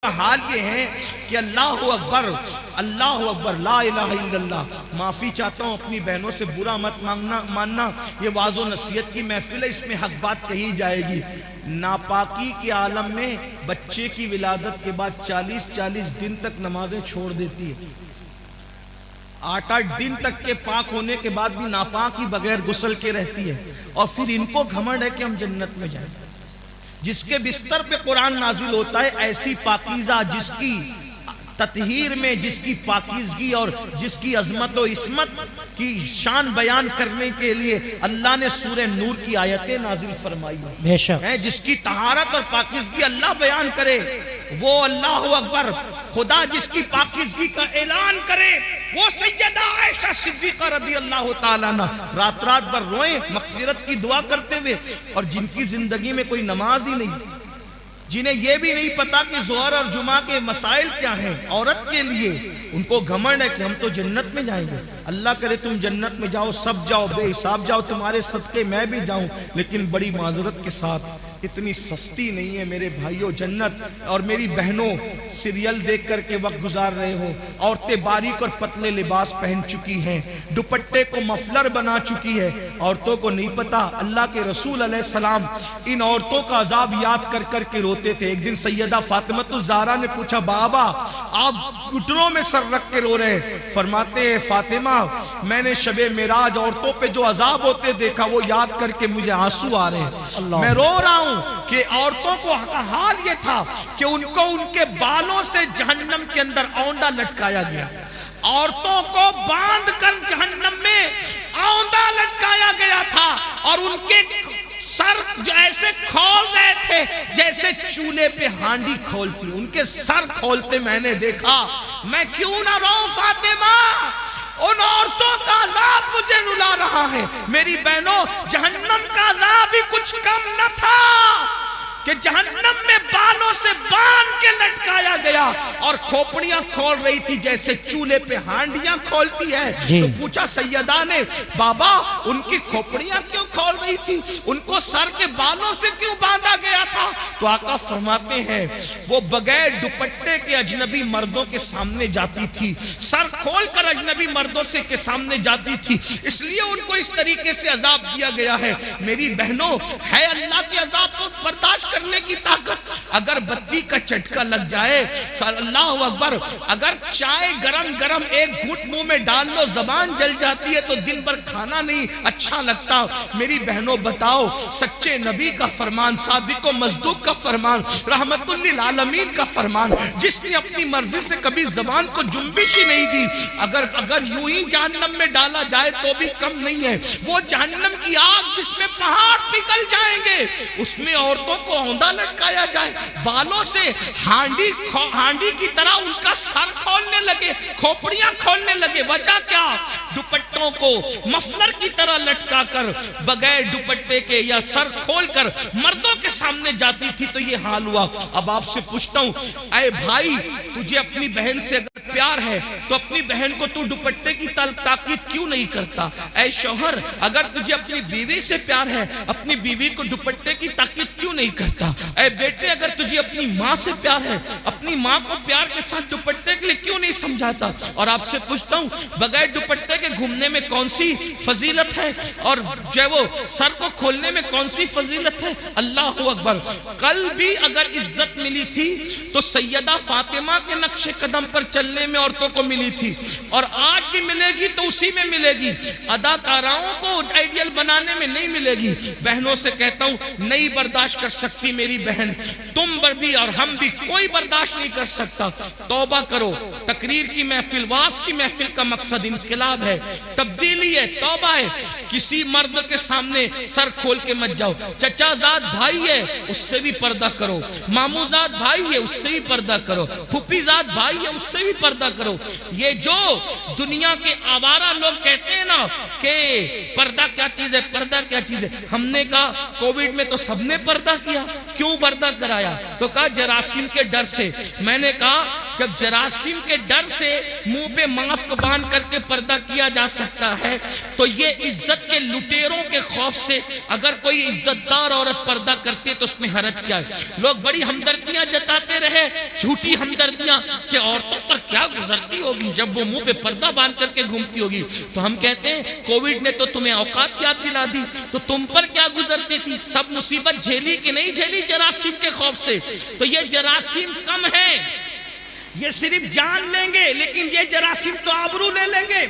حال یہ ہے کہ اللہ اکبر لا الہ الا اللہ. معافی چاہتا ہوں اپنی بہنوں سے، برا مت ماننا، یہ واعظ و نصیحت کی محفل ہے، اس میں حق بات کہی جائے گی. ناپاکی کے عالم میں بچے کی ولادت کے بعد 40 دن تک نمازیں چھوڑ دیتی ہے. 8 دن تک کے پاک ہونے کے بعد بھی ناپاک ہی بغیر غسل کے رہتی ہے، اور پھر ان کو گھمنڈ ہے کہ ہم جنت میں جائیں. جس کے بستر پہ قرآن نازل ہوتا ہے، ایسی پاکیزہ جس کی تطہیر میں، جس کی پاکیزگی اور جس کی عظمت و عصمت کی شان بیان کرنے کے لیے اللہ نے سورہ نور کی آیتیں نازل فرمائی ہیں. جس کی طہارت اور پاکیزگی اللہ بیان کرے، وہ اللہ اکبر. خدا جس کی پاکیزگی کا اعلان کرے، وہ سیدہ عائشہ صدیقہ رضی اللہ تعالیٰ عنہ رات بھر روئیں مغفرت کی دعا کرتے ہوئے، اور جن کی زندگی میں کوئی نماز ہی نہیں، جنہیں یہ بھی نہیں پتا کہ ظہر اور جمعہ کے مسائل کیا ہیں عورت کے لیے، ان کو گھمنڈ ہے کہ ہم تو جنت میں جائیں گے. اللہ کرے تم جنت میں جاؤ، سب جاؤ، بے حساب جاؤ، تمہارے صدقے میں بھی جاؤں، لیکن بڑی معذرت کے ساتھ اتنی سستی نہیں ہے میرے بھائیوں جنت. اور میری بہنوں سیریل دیکھ کر کے وقت گزار رہے ہو، عورتیں باریک اور پتلے لباس پہن چکی ہیں، دوپٹے کو مفلر بنا چکی ہے. عورتوں کو نہیں پتا اللہ کے رسول علیہ السلام ان عورتوں کا عذاب یاد کر کر کے روتے تھے. ایک دن سیدہ فاطمہ الزہرا نے پوچھا، بابا آپ گھٹنوں میں سر رکھ کے رو رہے. فرماتے ہیں فاطمہ میں نے شب معراج عورتوں پہ جو عذاب ہوتے دیکھا، وہ یاد کر کے مجھے آنسو آ رہے ہیں. میں رو رہا ہوں کہ عورتوں کو حال یہ تھا کہ ان کو ان کے بالوں سے جہنم کے اندر اوندا لٹکایا گیا. عورتوں کو باندھ کر جہنم میں اوندا لٹکایا گیا تھا، اور ان کے سر جو ایسے کھول رہے تھے جیسے چولہے پہ ہانڈی کھولتی. ان کے سر کھولتے میں نے دیکھا. میں کیوں نہ رو فاطمہ، ان عورتوں کا عذاب مجھے رلا رہا ہے. میری بہنوں جہنم کا عذاب ہی کچھ کم نہ تھا کہ جہنم میں بالوں سے باندھ کے لٹکایا گیا، اور کھوپڑیاں کھول رہی تھی جیسے چولہے پہ ہانڈیاں کھولتی ہے. تو پوچھا سیدہ نے، بابا ان کی کھوپڑیاں کیوں کھول رہی تھی، ان کو سر کے بالوں سے کیوں باندھا گیا تھا؟ تو آقا فرماتے ہیں وہ بغیر دوپٹے کے اجنبی مردوں کے سامنے جاتی تھی، سر کھول کر اجنبی مردوں سے کے سامنے جاتی تھی، اس لیے ان کو اس طریقے سے عذاب دیا گیا ہے. میری بہنوں ہے اللہ کے عذاب کو برداشت کرنے کی طاقت. اگر بتی کا چٹکا لگ جائے، اللہ اکبر، اگر چائے گرم ایک گھٹ منہ میں ڈال لو زبان جل جاتی ہے تو دن بھر کھانا نہیں اچھا لگتا. میری بہنوں بتاؤ، سچے نبی کا فرمان، صادق و مصدوق کا فرمان، رحمت للعالمین کا فرمان، جس نے اپنی مرضی سے کبھی زبان کو جنبش ہی نہیں دی، اگر یوں ہی جہنم میں ڈالا جائے تو بھی کم نہیں ہے. وہ جہنم کی آگ جس میں پہاڑ پگھل جائیں گے، اس میں عورتوں کو اوندا لٹکایا جائے، بالوں سے ہانڈی کی طرح ان کا سر کھولنے لگے، کھوپڑیاں کھولنے لگے. وجہ کیا؟ دوپٹوں کو مفلر کی طرح لٹکا کر بغیر دوپٹے کے یا سر کھول کر مردوں کے سامنے جاتی تھی. تو یہ حال ہوا. اب آپ سے پوچھتا ہوں، اے بھائی تجھے اپنی بہن سے اگر پیار ہے تو اپنی بہن کو تو دوپٹے کی تاکید کیوں نہیں کرتا؟ اے شوہر اگر تجھے اپنی بیوی سے پیار ہے، اپنی بیوی کو دوپٹے کی تاکید کیوں نہیں کرتا؟ اے بیٹے اگر تجھے اپنی ماں سے پیار ہے، اپنی ماں کو پیار کے ساتھ دوپٹے کے لیے کیوں نہیں سمجھاتا؟ اور آپ سے پوچھتا ہوں، بغیر دوپٹے کے گھومنے میں کون سی فضیلت ہے، اور جو وہ سر کو کھولنے میں کون سی فضیلت ہے؟ اللہ اکبر. کل بھی اگر عزت ملی تھی تو سیدہ فاطمہ کے نقش قدم پر چلنے میں عورتوں کو ملی تھی، اور آج بھی ملے گی تو اسی میں ملے گی. اداکاراؤں کو آئیڈیل بنانے میں نہیں ملے گی. بہنوں سے کہتا ہوں نہیں برداشت کر سکتی میری بہن، تم پر بھی اور ہم بھی کوئی برداشت نہیں کر سکتا. توبہ کرو. تقریر کی محفل، واز کی محفل کا مقصد انقلاب ہے، تبدیلی ہے، توبہ ہے. کسی مرد کے سامنے سر کھول کے مت جاؤ. چچا زاد بھائی ہے اس سے بھی پردہ کرو، مامو زاد بھائی ہے اس سے بھی پردہ کرو، پھوپھی زاد بھائی ہے اس سے بھی پردہ کرو. یہ جو دنیا کے آوارہ لوگ کہتے ہیں نا کہ پردہ کیا چیز ہے، پردہ کیا چیز ہے، ہم نے کہا کووڈ میں تو سب نے پردہ کیا، کیوں پردہ کرایا؟ تو کہا جراثیم کے ڈر سے. میں نے کہا جب جراثیم کے ڈر سے منہ پہ ماسک باندھ کر کے پردہ کیا جا سکتا ہے تو یہ عزت کے لٹیروں کے خوف سے اگر کوئی عزت دار عورت پردہ کرتی ہے تو اس میں حرج کیا ہے؟ لوگ بڑی ہمدردیاں جتاتے رہے، جھوٹی ہمدردیاں کہ عورتوں پر کیا گزرتی ہوگی جب وہ منہ پہ پردہ باندھ کر کے گھومتی ہوگی. تو ہم کہتے ہیں کووڈ نے تو تمہیں اوقات یاد دلا دی، تو تم پر کیا گزرتی تھی؟ سب مصیبت جھیلی کہ نہیں جھیلی جراثیم کے خوف سے؟ تو یہ جراثیم کم ہے، یہ صرف جان لیں گے لیکن یہ جراثیم تو آبرو لے لیں گے،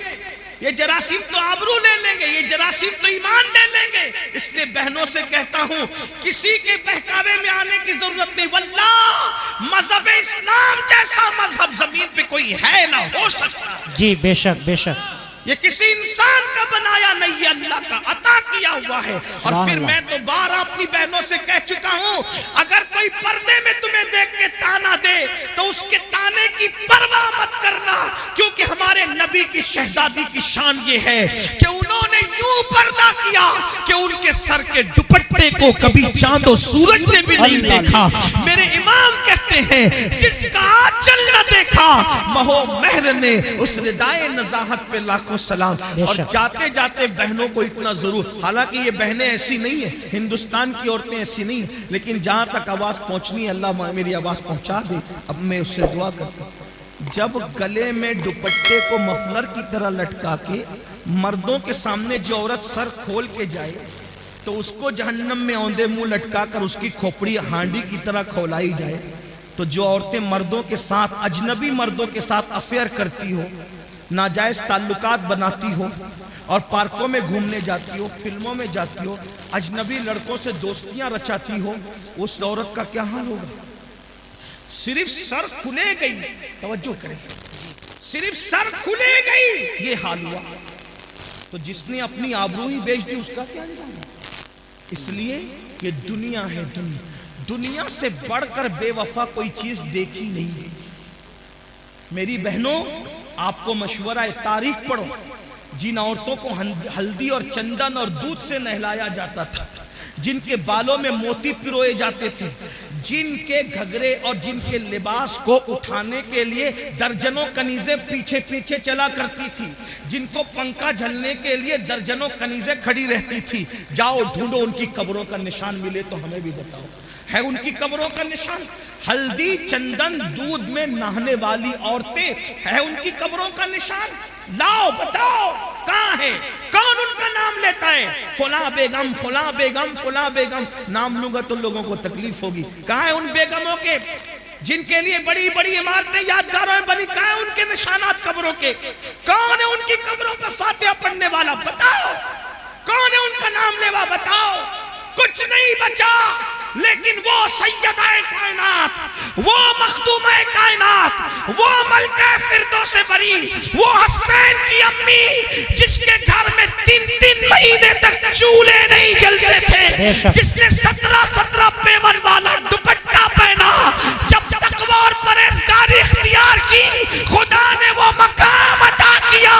یہ جراثیم تو آبرو لے لیں گے، یہ جراثیم تو ایمان لے لیں گے. اس لیے بہنوں سے کہتا ہوں کسی کے بہکاوے میں آنے کی ضرورت نہیں. واللہ مذہب اسلام جیسا مذہب زمین پہ کوئی ہے نہ ہو سکتا. جی بے شک بے شک. یہ کسی انسان کا بنایا نہیں، یہ اللہ کا عطا کیا ہوا ہے. اور پھر میں تو بار اپنی بہنوں سے کہہ چکا ہوں اگر کوئی پردے میں تمہیں دیکھ کے تانا دے تو اس کے تانے کی پرواہ مت کرنا، کیونکہ ہمارے نبی کی شہزادی کی شان یہ ہے کہ انہوں نے یوں پردہ کیا کہ ان کے سر کے دوپٹے کو کبھی چاند و سورج نے بھی نہیں دیکھا. میرے امام کہتے ہیں جس کا آنچل نہ دیکھا مہو مہر نے اس ردائے نزاہت پہ لاکھوں سلام. اور جاتے جاتے بہنوں کو اتنا ضرور، حالانکہ یہ بہنیں ایسی نہیں ہیں، ہندوستان کی عورتیں ایسی نہیں ہیں، لیکن جہاں تک آواز پہنچنی ہے اللہ میری آواز پہنچا دے. اب میں اس سے دعا کرتا ہوں جب گلے میں دوپٹے کو مفلر کی طرح لٹکا کے مردوں کے سامنے جو عورت سر کھول کے جائے تو اس کو جہنم میں اوندے منہ لٹکا کر اس کی کھوپڑی ہانڈی کی طرح کھولائی جائے. تو جو عورتیں مردوں کے ساتھ اجنبی مردوں کے ساتھ افیئر کرتی ہو، ناجائز تعلقات بناتی ہو اور پارکوں میں گھومنے جاتی ہو، فلموں میں جاتی ہو، اجنبی لڑکوں سے دوستیاں رچاتی ہو، اس عورت کا کیا حال ہوگا؟ صرف سر کھلے گئی، توجہ کریں، صرف سر کھلے گئی یہ حال ہوا. تو جس نے اپنی آبرو ہی بیچ دی اس کا کیا انجام ہے؟ اس لیے یہ دنیا ہے، دنیا سے بڑھ کر بے وفا کوئی چیز دیکھی نہیں. میری بہنوں آپ کو مشورہ ہے تاریخ پڑھو. جن عورتوں کو ہلدی اور چندن اور دودھ سے نہلایا جاتا تھا، جن کے بالوں میں موتی پروئے جاتے تھے، جن کے گھگرے اور جن کے لباس کو اٹھانے کے لیے درجنوں کنیزیں پیچھے پیچھے چلا کرتی تھی، جن کو پنکھا جھلنے کے لیے درجنوں کنیزیں کھڑی رہتی تھی، جاؤ ڈھونڈو ان کی قبروں کا نشان ملے تو ہمیں بھی بتاؤ ہے ان کی قبروں کا نشان. ہلدی چندن دودھ میں نہانے والی عورتیں ہے ان کی قبروں کا نشان. لاؤ بتاؤ کہاں ہے؟ کون ان کا نام لیتا ہے؟ فلاں بیگم فلاں بیگم فلاں بیگم. نام لوں گا تو لوگوں کو تکلیف ہوگی. کہاں ہے ان بیگموں کے جن کے لیے بڑی بڑی عمارتیں یادگاروں میں بنی؟ کہاں ہے ان کے نشانات قبروں کے؟ کون ہے ان کی قبروں پر فاتحہ پڑھنے والا؟ بتاؤ کون ہے ان کا نام لیوا؟ بتاؤ. کچھ نہیں بچا لیکن وہ سیدہ کائنات، وہ مخدومہ کائنات، وہ ملکہ فردوس بری، وہ حسنین کی امی جس کے گھر میں 3 مہینے تک چولہے نہیں جلتے تھے، جس نے 17 پیمن والا دوپٹہ پہنا، جب تقوی اور پرہیزگاری اختیار کی خدا نے وہ مقام عطا کیا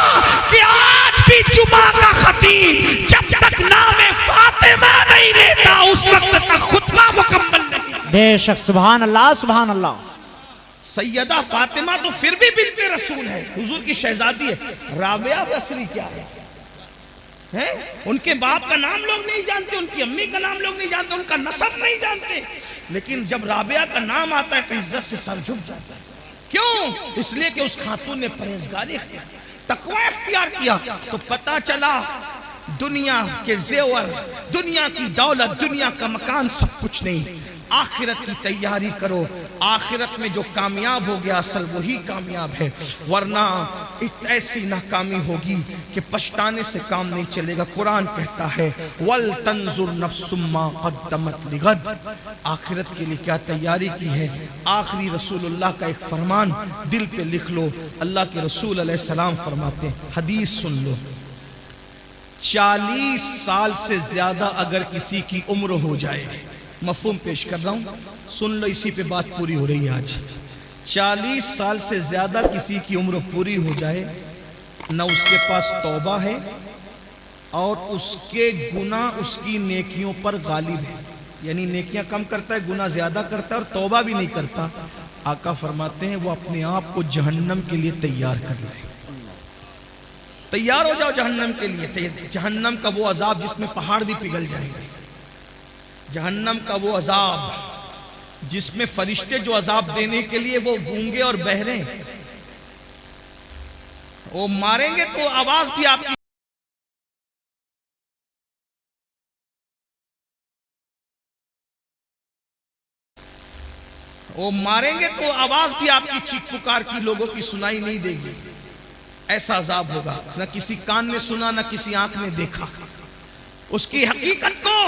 کہ آج بھی جمعہ کا خطیب جب تک نام فاطمہ نہیں لیتا اس وقت تک خطبہ مکمل نہیں. بے شک. سبحان اللہ سبحان اللہ. سیدہ فاطمہ تو پھر بھی بنت رسول ہے، حضور کی شہزادی ہے. رابعہ اصلی کیا ہے؟ ان کے باپ کا نام لوگ نہیں جانتے، ان کی امی کا نام لوگ نہیں جانتے، ان کا نسب نہیں جانتے، لیکن جب رابعہ کا نام آتا ہے تو عزت سے سر جھک جاتا ہے. کیوں؟ اس لیے کہ اس خاتون نے پرہیزگاری اختیار کی، تقوی اختیار کیا. تو پتا چلا دنیا کے زیور، دنیا کی دولت، دنیا کا مکان سب کچھ نہیں. آخرت کی تیاری کرو. آخرت میں جو کامیاب ہو گیا اصل وہی کامیاب ہے، ورنہ ایسی ناکامی ہوگی کہ پچھتانے سے کام نہیں چلے گا. قرآن کہتا ہے وَلْتَنْظُرْ نَفْسٌ مَا قَدَّمَتْ لِغَدٍ. آخرت کے لیے کیا تیاری کی ہے. آخری رسول اللہ کا ایک فرمان دل پہ لکھ لو. اللہ کے رسول علیہ السلام فرماتے ہیں، حدیث سن لو، 40 سال سے زیادہ اگر کسی کی عمر ہو جائے، مفہوم پیش کر رہا ہوں سن لو، اسی پہ بات پوری ہو رہی ہے آج. 40 سال سے زیادہ کسی کی عمر پوری ہو جائے، نہ اس کے پاس توبہ ہے اور اس کے گناہ اس کی نیکیوں پر غالب ہے. یعنی نیکیاں کم کرتا ہے، گناہ زیادہ کرتا ہے اور توبہ بھی نہیں کرتا. آقا فرماتے ہیں وہ اپنے آپ کو جہنم کے لیے تیار کر لیں. تیار ہو جاؤ جہنم کے لیے. جہنم کا وہ عذاب جس میں پہاڑ بھی پگھل جائیں گے. جہنم کا وہ عذاب جس میں فرشتے جو عذاب دینے کے لیے وہ گونگے اور بہرے ہیں، وہ ماریں گے تو آواز بھی آپ کی چیخ پکار کی لوگوں کی سنائی نہیں دے گی. ایسا عذاب ہوگا، نہ کسی کان نے سنا نہ کسی آنکھ نے دیکھا. اس کی حقیقت کو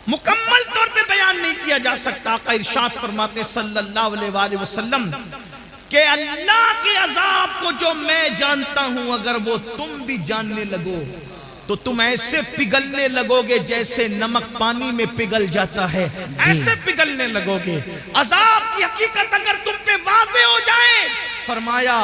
مکمل طور پہ بیان نہیں کیا جا سکتا. آقا ارشاد فرماتے صلی اللہ علیہ وآلہ وسلم کہ اللہ کے عذاب کو جو میں جانتا ہوں اگر وہ تم بھی جاننے لگو تو تم ایسے پگھلنے لگو گے جیسے نمک پانی میں پگھل جاتا ہے، ایسے پگھلنے لگو گے. عذاب کی حقیقت اگر تم پہ واضح ہو جائے، فرمایا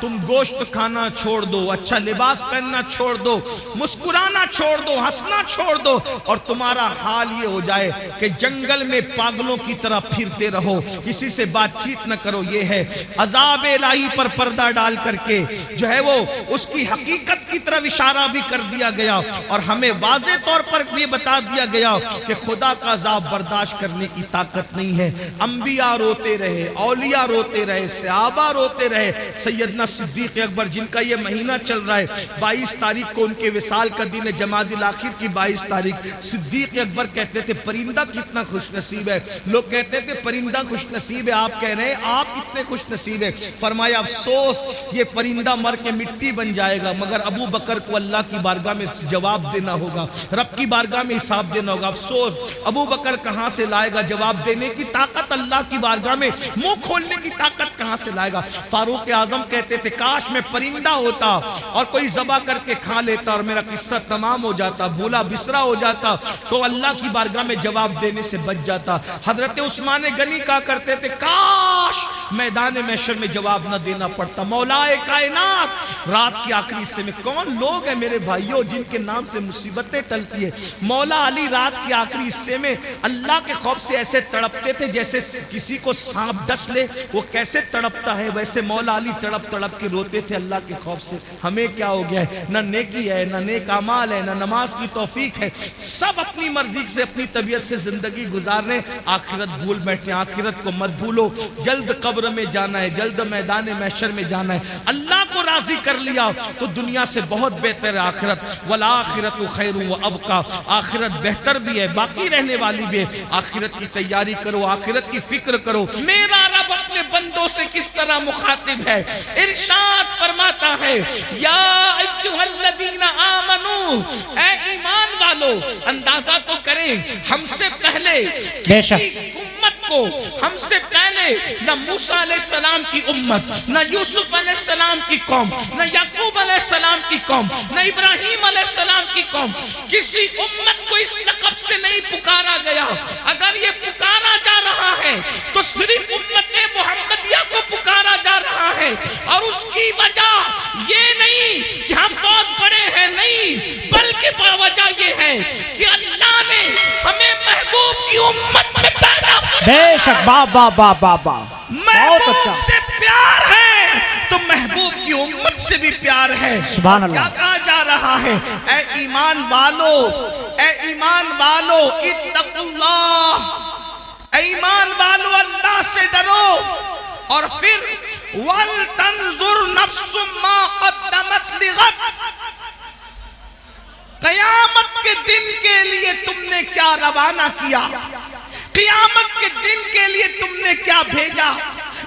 تم گوشت کھانا چھوڑ دو، اچھا لباس پہننا چھوڑ دو، مسکرانا چھوڑ دو، ہنسنا چھوڑ دو، اور تمہارا حال یہ ہو جائے کہ جنگل میں پاگلوں کی طرح پھرتے رہو، کسی سے بات چیت نہ کرو. یہ ہے عذاب الہی پر پردہ ڈال کر کے جو ہے وہ اس کی حقیقت کی طرف اشارہ بھی کر دیا گیا اور ہمیں واضح طور پر یہ بتا دیا گیا کہ خدا کا عذاب برداشت کرنے کی طاقت نہیں ہے. انبیاء روتے رہے، اولیاء روتے رہے، صحابہ روتے رہے. سیدنا صدیق اکبر جن کا یہ مہینہ چل رہا ہے، 22 تاریخ کو ان کے وصال کا دن ہے، جمادی الاخر کی 22 تاریخ. صدیق اکبر کہتے تھے پرندہ کتنا خوش نصیب ہے. لوگ کہتے تھے پرندہ خوش نصیب ہے، آپ کہہ رہے ہیں آپ کتنے خوش نصیب ہے. فرمایا افسوس یہ پرندہ مر کے مٹی بن جائے گا، مگر ابو بکر کو اللہ کی بارگاہ میں جواب دینا ہوگا، رب کی بارگاہ میں حساب دینا ہوگا. افسوس ابو بکر کہاں سے لائے گا جواب دینے کی طاقت، اللہ کی بارگاہ میں منہ کھولنے کی طاقت کہاں سے لائے گا. فاروق اعظم کہتے تھے کاش میں پرندہ ہوتا اور کوئی ذبح کر کے کھا لیتا اور میرا قصہ تمام ہو جاتا، بھولا بسرا ہو جاتا تو اللہ کی بارگاہ میں جواب دینے سے بچ جاتا. حضرت عثمان غنی کہا کرتے تھے کاش میدان محشر میں جواب نہ دینا پڑتا. مولا کائنات رات کی آخری حصے میں کون لوگ ہیں میرے بھائیوں جن کے نام سے مصیبتیں ٹلتی ہے. مولا علی رات کی آخری حصے میں اللہ کے خوف سے ایسے تڑپتے تھے جیسے کسی کو سانپ ڈس لے وہ کیسے تڑپتا ہے، ویسے مولا علی تڑپ تڑپ کے روتے تھے اللہ کے خوف سے. ہمیں کیا ہو گیا ہے، نہ نیکی ہے، نہ نیک اعمال ہے، نہ نماز کی توفیق ہے. سب اپنی مرضی سے اپنی طبیعت سے زندگی گزار رہے ہیں، آخرت بھول بیٹھے. آخرت کو مت بھولو، جلد قبر میں جانا ہے، جلد میدان محشر میں جانا ہے. اللہ کو راضی کر لیا تو دنیا سے بہت بہتر ہے آخرت. والآخرت خیر و ابقا، آخرت بہتر بھی ہے، باقی رہنے والی بھی ہے. آخرت کی تیاری کرو، آخرت کی فکر کرو. میرا رب اپنے بندوں سے کس طرح مخاطب ہے، ارشاد فرماتا ہے یا ایھا الذین آمنو، اے ایمان والو. اندازہ تو کریں ہم سے پہلے کسی امت کو، ہم سے پہلے نہ موسیٰ علیہ السلام کی امت، نہ یوسف علیہ السلام کی قوم، نہ یعقوب علیہ السلام کی قوم، نہ ابراہیم علیہ السلام کی قوم، کسی امت کو اس لقب سے نہیں پکارا گیا. اگر یہ پکارا جا رہا ہے تو صرف امت محمدیہ کو پکارا جا رہا ہے، اور اس کی وجہ یہ نہیں کہ ہم بہت بڑے ہیں، نہیں، بلکہ وجہ یہ ہے کہ اللہ نے ہمیں محبوب کی امت میں پیدا فرمایا. بے شک، بابا بابا بابا، محبوب سے پیار ہے تو محبوب کی امت سے بھی پیار ہے. سبحان اللہ. کیا کہا جا رہا ہے، اے ایمان والو، اے ایمان والو اتقوا اللہ، اے ایمان والو اللہ سے ڈرو. اور پھر وَلْتَنْظُرْ نَفْسٌ مَا قَدَّمَتْ لِغَدٍ، قیامت کے دن کے لیے تم نے کیا روانہ کیا، قیامت کے دن کے لیے تم نے کیا بھیجا،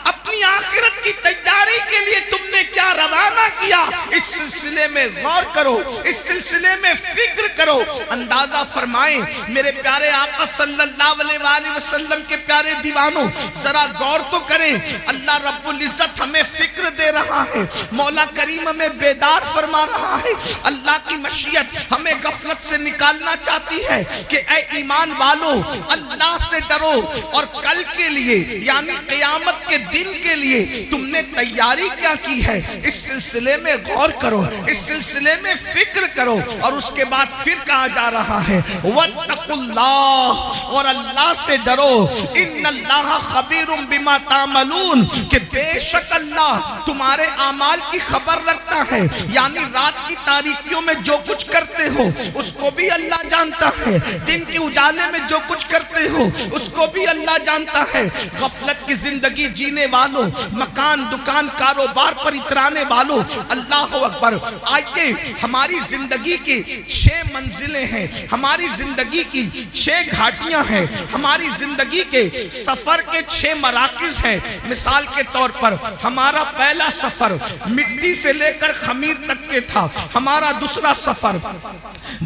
اپنی آخرت کی تیاری کے لیے تم نے کیا روانہ کیا. اس سلسلے میں غور کرو، اس سلسلے میں فکر کرو. اندازہ فرمائیں میرے پیارے آقا صلی اللہ علیہ وآلہ وسلم کے پیارے دیوانوں، ذرا غور تو کریں. اللہ رب العزت ہمیں فکر دے رہا ہے، مولا کریم ہمیں بیدار فرما رہا ہے. اللہ کی مشیت ہمیں غفلت سے نکالنا چاہتی ہے کہ اے ایمان والو اللہ سے ڈرو، اور کل کے لیے یعنی قیامت کے دن کے لیے تم نے تیاری کیا کی ہے. اس سلسلے میں غور کرو، اس سلسلے میں فکر کرو، اور اس کے بعد پھر کہا جا رہا ہے وَاتَّقُوا اللَّهَ، اور اللہ سے ڈرو، ان اللہ خبیر بما تعملون، کہ بے شک اللہ تمہارے اعمال کی خبر رکھتا ہے، یعنی رات کی تاریکیوں میں جو کچھ کرتے ہو اس کو بھی اللہ جانتا ہے، دن کے اجالے میں جو کچھ کرتے ہو اس کو بھی اللہ جانتا ہے۔ غفلت کی زندگی جینے والوں، مکان دکان کاروبار پر اترانے والوں، اللہ اکبر، آئیے ہماری زندگی کی 6 منزلیں ہیں، ہماری زندگی کی 6 گھاٹیاں ہیں، ہماری زندگی کے سفر کے 6 مراکز ہیں۔ مثال کے طور پر ہمارا پہلا سفر مٹی سے لے کر خمیر تک کے تھا، ہمارا دوسرا سفر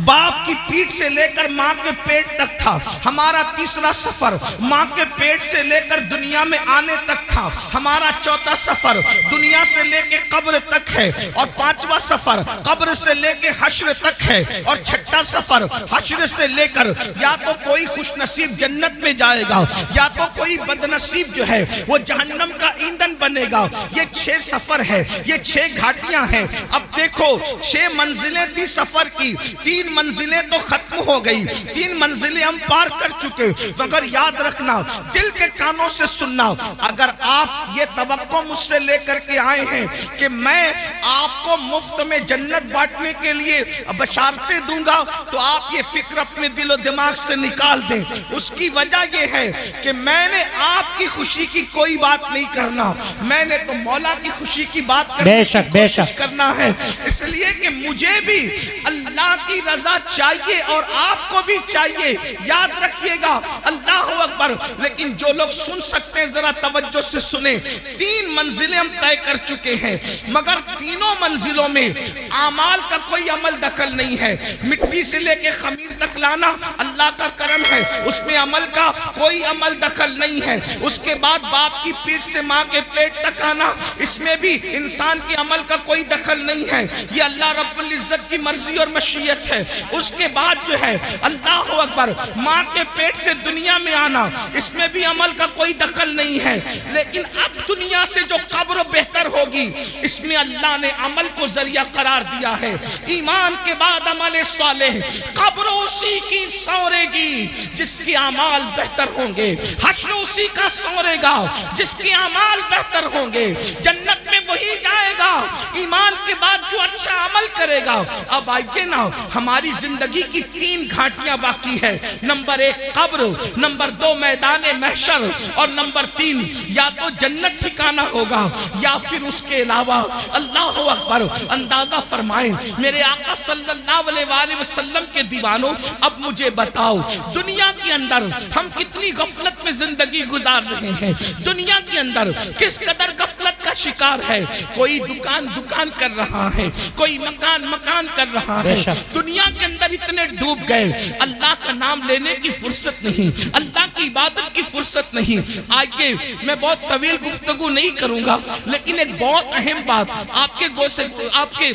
باپ کی پیٹ سے لے کر ماں کے پیٹ تک تھا، ہمارا تیسرا سفر ماں کے پیٹ سے لے کر دنیا میں آنے تک تھا، ہمارا چوتھا سفر دنیا سے لے کے قبر تک ہے، اور 5واں سفر قبر سے لے کے حشر تک ہے، اور 6واں سفر حشر سے لے کر یا تو کوئی خوش نصیب جنت میں جائے گا یا تو کوئی بد نصیب جو ہے وہ جہنم کا ایندھن بنے گا۔ یہ 6 سفر ہے، یہ 6 گھاٹیاں ہیں۔ اب دیکھو 6 منزلیں تھی سفر کی، 3 منزلیں تو ختم ہو گئی، 3 منزلیں ہم پار کر چکے، مگر یاد رکھنا، دل کے کانوں سے سننا، اگر آپ یہ توقع مجھ سے لے کر کے آئے ہیں کہ میں آپ کو مفت میں جنت بانٹنے کے لیے بشارتیں دوں گا، تو آپ یہ فکر اپنے دل و دماغ سے نکال دیں۔ اس کی وجہ یہ ہے کہ میں نے آپ کی خوشی کی کوئی بات نہیں کرنا، میں نے تو مولا کی خوشی کی بات کرنے کی کوشش کرنا ہے، اس لیے کہ مجھے بھی اللہ کی رضا چاہیے اور آپ کو بھی چاہیے۔ یاد رکھیے گا، اللہ اکبر، لیکن جو لوگ سن سکتے ہیں ذرا توجہ سے سنیں۔ 3 منزلیں ہم طے کر چکے ہیں، مگر تینوں منزلوں میں اعمال کا کوئی عمل دخل نہیں ہے۔ مٹی سے لے کے خمیر تک لانا اللہ کا کرم ہے، اس میں عمل کا کوئی عمل دخل نہیں ہے۔ اس کے بعد باپ کی پیٹ سے ماں کے پیٹ تک آنا، اس میں بھی انسان کے عمل کا کوئی دخل نہیں ہے، یہ اللہ رب العزت کی مرضی اور مشیت ہے۔ اس کے بعد جو ہے اللہ اکبر، ماں کے پیٹ سے دنیا میں آنا، اس میں بھی عمل کا کوئی دخل نہیں ہے۔ لیکن اب دنیا سے جو قبر بہتر ہوگی، اس میں اللہ نے عمل کو ذریعہ قرار دیا ہے۔ ایمان کے بعد عمل صالح، قبر اسی کی سورے گی جس کے اعمال بہتر ہوں گے، حشر اسی کا سورے گا جس کے اعمال بہتر ہوں گے، جنت میں وہی جائے گا ایمان کے بعد جو اچھا عمل کرے گا۔ اب آئیے نا، ہماری زندگی کی 3 گھاٹیاں باقی ہے، نمبر 1 قبر، نمبر 2 میدان محشر، اور نمبر 3 یا تو جنت ٹھکانہ ہوگا یا پھر اس کے علاوہ۔ اللہ اکبر، اندازہ فرمائیں میرے آقا صلی اللہ علیہ وآلہ وسلم کے دیوانوں، اب مجھے بتاؤ دنیا کے اندر ہم کتنی غفلت میں زندگی گزار رہے ہیں، دنیا کے اندر کس قدر غفلت کا شکار ہے۔ کوئی دکان کر رہا ہے، کوئی مکان کر رہا ہے، دنیا کے اندر اتنے ڈوب گئے، اللہ کا نام لینے کی فرصت نہیں، اللہ کی عبادت کی فرصت نہیں۔ آئیے میں بہت طویل گفتگو نہیں کروں گا، لیکن ایک بہت اہم بات آپ کے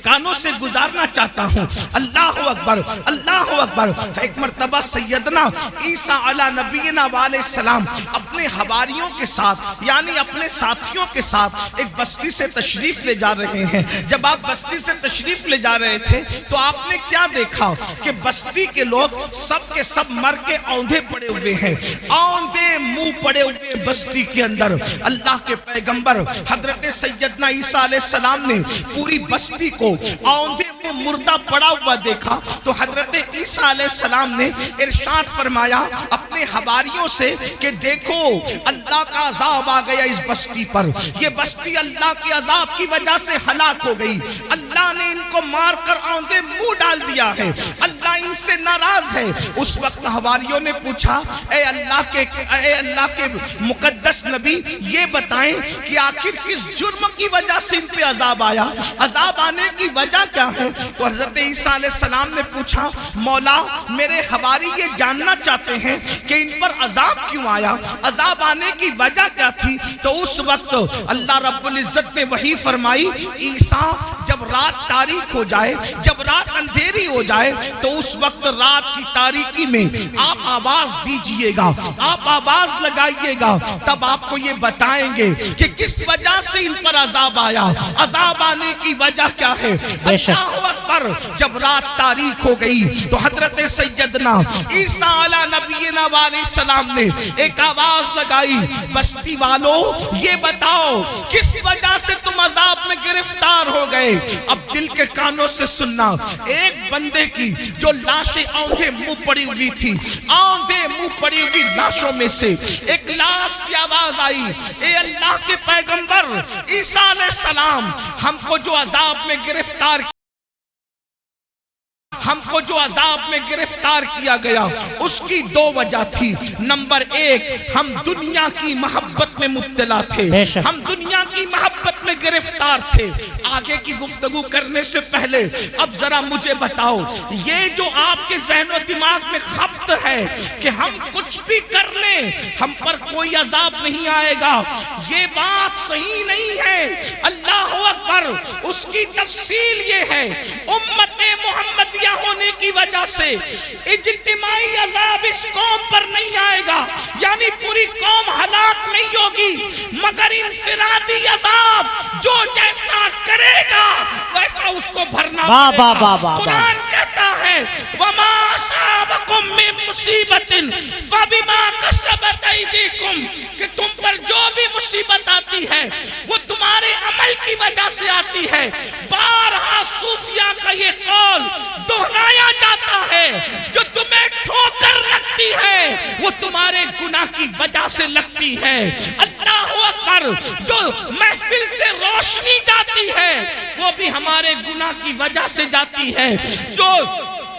کانوں سے گزارنا چاہتا ہوں۔ اللہ اکبر، اللہ اکبر۔ ایک مرتبہ سیدنا عیسیٰ علی نبینا علیہ السلام اپنے حواریوں کے ساتھ، یعنی اپنے ساتھیوں کے ساتھ ایک بستی سے تشریف لے جا رہے ہیں۔ جب آپ بستی سے تشریف لے جا رہے تھے تو آپ نے کیا دیکھا کہ بستی کے لوگ سب کے سب مر کے اوندھے پڑے ہوئے ہیں، اوندھے منہ پڑے ہوئے بستی کے اندر۔ اللہ کے پیغمبر حضرت سیدنا عیسیٰ علیہ السلام نے پوری بستی کو اوندھے منہ مردہ پڑا ہوا دیکھا تو حضرت عیسیٰ علیہ السلام نے ارشاد فرمایا اپنے حواریوں سے کہ دیکھو اللہ کا عذاب آ گیا اس بستی پر، یہ بستی اللہ کے عذاب کی وجہ سے ہلاک ہو گئی، اللہ نے ان کو مار کر اوندھے منہ ڈال دیا ہے، اللہ ان سے ناراض ہے۔ اس وقت حواریوں نے پوچھا اے اللہ کے مقدس نبی، یہ بتائیں کہ آخر کس جرم کی وجہ سے ان پہ عذاب آیا، عذاب آنے کی وجہ کیا ہے؟ تو حضرت عیسیٰ علیہ السلام نے پوچھا مولا میرے حواری یہ جاننا چاہتے ہیں کہ ان پر عذاب کیوں آیا, عذاب آنے کی وجہ کیا تھی. تو اس وقت اللہ رب العزت نے وحی فرمائی عیسیٰ جب رات تاریک ہو جائے, جب رات اندھیری ہو جائے تو اس وقت رات کی تاریکی میں آپ آواز دیجئے گا, آپ آواز لگائیے گا, تب آپ کو یہ بتائیں گے کہ کس وجہ سے ان پر عذاب آیا, عذاب آنے کی وجہ کیا ہے. اللہ اکبر. جب رات تاریک ہو گئی تو حضرت سیدنا عیسیٰ علیہ نبینا علیہ السلام نے ایک آواز لگائی بستی والوں یہ بتاؤ کس وجہ سے تم عذاب میں گرفتار ہو گئے. اب دل کے کانوں سے سننا, ایک بندے کی جو لاشیں آندھے منہ پڑی ہوئی تھی, آندھے منہ پڑی ہوئی لاشوں میں سے ایک لاش سے آواز آئی اے اللہ کے پیغمبر عیسیٰ علیہ السلام ہم کو جو عذاب میں گرفتار کیا گیا اس کی دو وجہ تھی. نمبر ایک ہم دنیا کی محبت میں مبتلا تھے, ہم دنیا کی محبت میں گرفتار تھے. آگے کی گفتگو کرنے سے پہلے اب ذرا مجھے بتاؤ یہ جو آپ کے ذہن و دماغ میں خبط ہے کہ ہم کچھ بھی کر لیں ہم پر کوئی عذاب نہیں آئے گا, یہ بات صحیح نہیں ہے. اللہ اکبر. اس کی تفصیل یہ ہے امت محمدیہ ہونے کی وجہ سے اجتماعی عذاب اس قوم پر نہیں آئے گا, یعنی پوری قوم ہلاک نہیں ہوگی, مگر انفرادی عذاب جو جیسا کرے گا ویسا اس کو بھرنا پڑے گا. قرآن کہتا ہے وَمَا أَصَابَكُم مِّن مُّصِيبَةٍ فَبِمَا كَسَبَتْ أَيْدِيكُم, کہ تم پر جو بھی مصیبت آتی ہے وہ تمہارے عمل کی وجہ سے آتی ہے. بارہا صوفیہ کا یہ قول دہرایا جاتا ہے جو تمہیں ٹھوکر لگتی ہے وہ تمہارے گناہ کی وجہ سے لگتی ہے. اللہ اکبر. جو محفل سے روشنی جاتی ہے وہ بھی ہمارے گناہ کی وجہ سے جاتی ہے, جو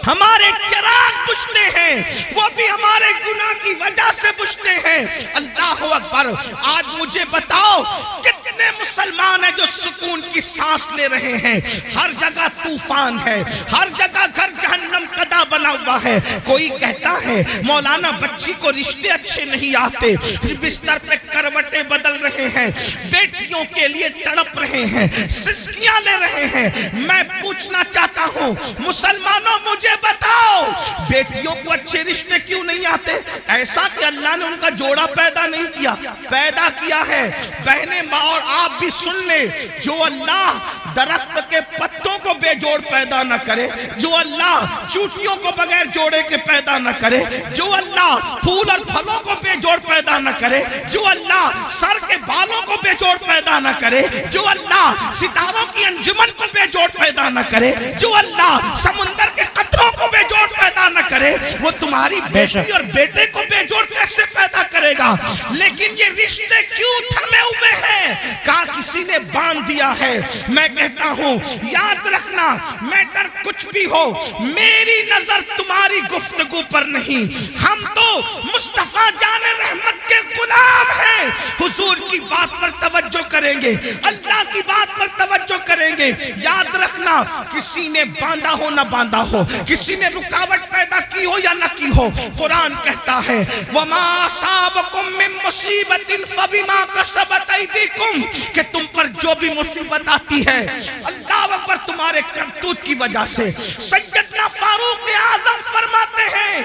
ہمارے چراغ بجھتے ہیں وہ بھی ہمارے گناہ کی وجہ سے بجھتے ہیں. اللہ اکبر. آج مجھے بتاؤ کتنے مسلمان ہیں جو سکون کی سانس لے رہے ہیں, ہر جگہ طوفان ہے, ہر جگہ گھر جہنم قدا بنا ہوا ہے. کوئی کہتا ہے مولانا بچی کو رشتے اچھے نہیں آتے, بستر پہ کروٹیں بدل رہے ہیں, بیٹیوں کے لیے تڑپ رہے ہیں, سسکیاں لے رہے ہیں. میں پوچھنا چاہتا ہوں مسلمانوں مجھے بتاؤ بیٹیوں کو اچھے رشتے کیوں نہیں آتے؟ ایسا کہ اللہ نے ان کا جوڑا پیدا نہیں کیا, پیدا کیا ہے. بہنیں ماں اور آپ بھی سن لیں, جو اللہ درخت کے پتوں کو بے جوڑ پیدا نہ کرے, جو اللہ چوٹیوں کو بغیر جوڑے کے پیدا نہ کرے, جو اللہ پھول اور پھلوں کو بے جوڑ پیدا نہ کرے, جو اللہ سر کے بالوں کو بے جوڑ پیدا نہ کرے, جو اللہ ستاروں کی انجمن کو بے جوڑ پیدا نہ کرے, جو اللہ سمندر کے قطروں کو بے جوڑ پیدا نہ کرے, وہ تمہاری بیٹی اور بیٹے کو بے جوڑ کیسے پیدا کرے گا؟ لیکن یہ رشتے کیوں تھمے ہوئے ہیں؟ کہا کسی نے باندھ دیا ہے. میں کہتا ہوں یاد رکھنا میٹر کچھ بھی ہو میری نظر تمہاری گفتگو پر نہیں, ہم تو مصطفیٰ جان رحمت کے غلام ہیں. حضور کی بات پر توجہ کریں گے, اللہ کی بات پر توجہ کریں گے. یاد رکھنا کسی نے باندھا ہو نہ باندھا ہو, کسی نے رکاوٹ پیدا کی ہو یا نہ کی ہو, قرآن کہتا ہے وَمَا أَصَابَكُم مِّن مُّصِيبَةٍ فَبِمَا كَسَبَتْ أَيْدِيكُم, کہ تم پر جو بھی مصیبت آتی ہے اللہ اکبر تمہارے کرتوت کی وجہ سے. سیدنا فاروق اعظم فرماتے ہیں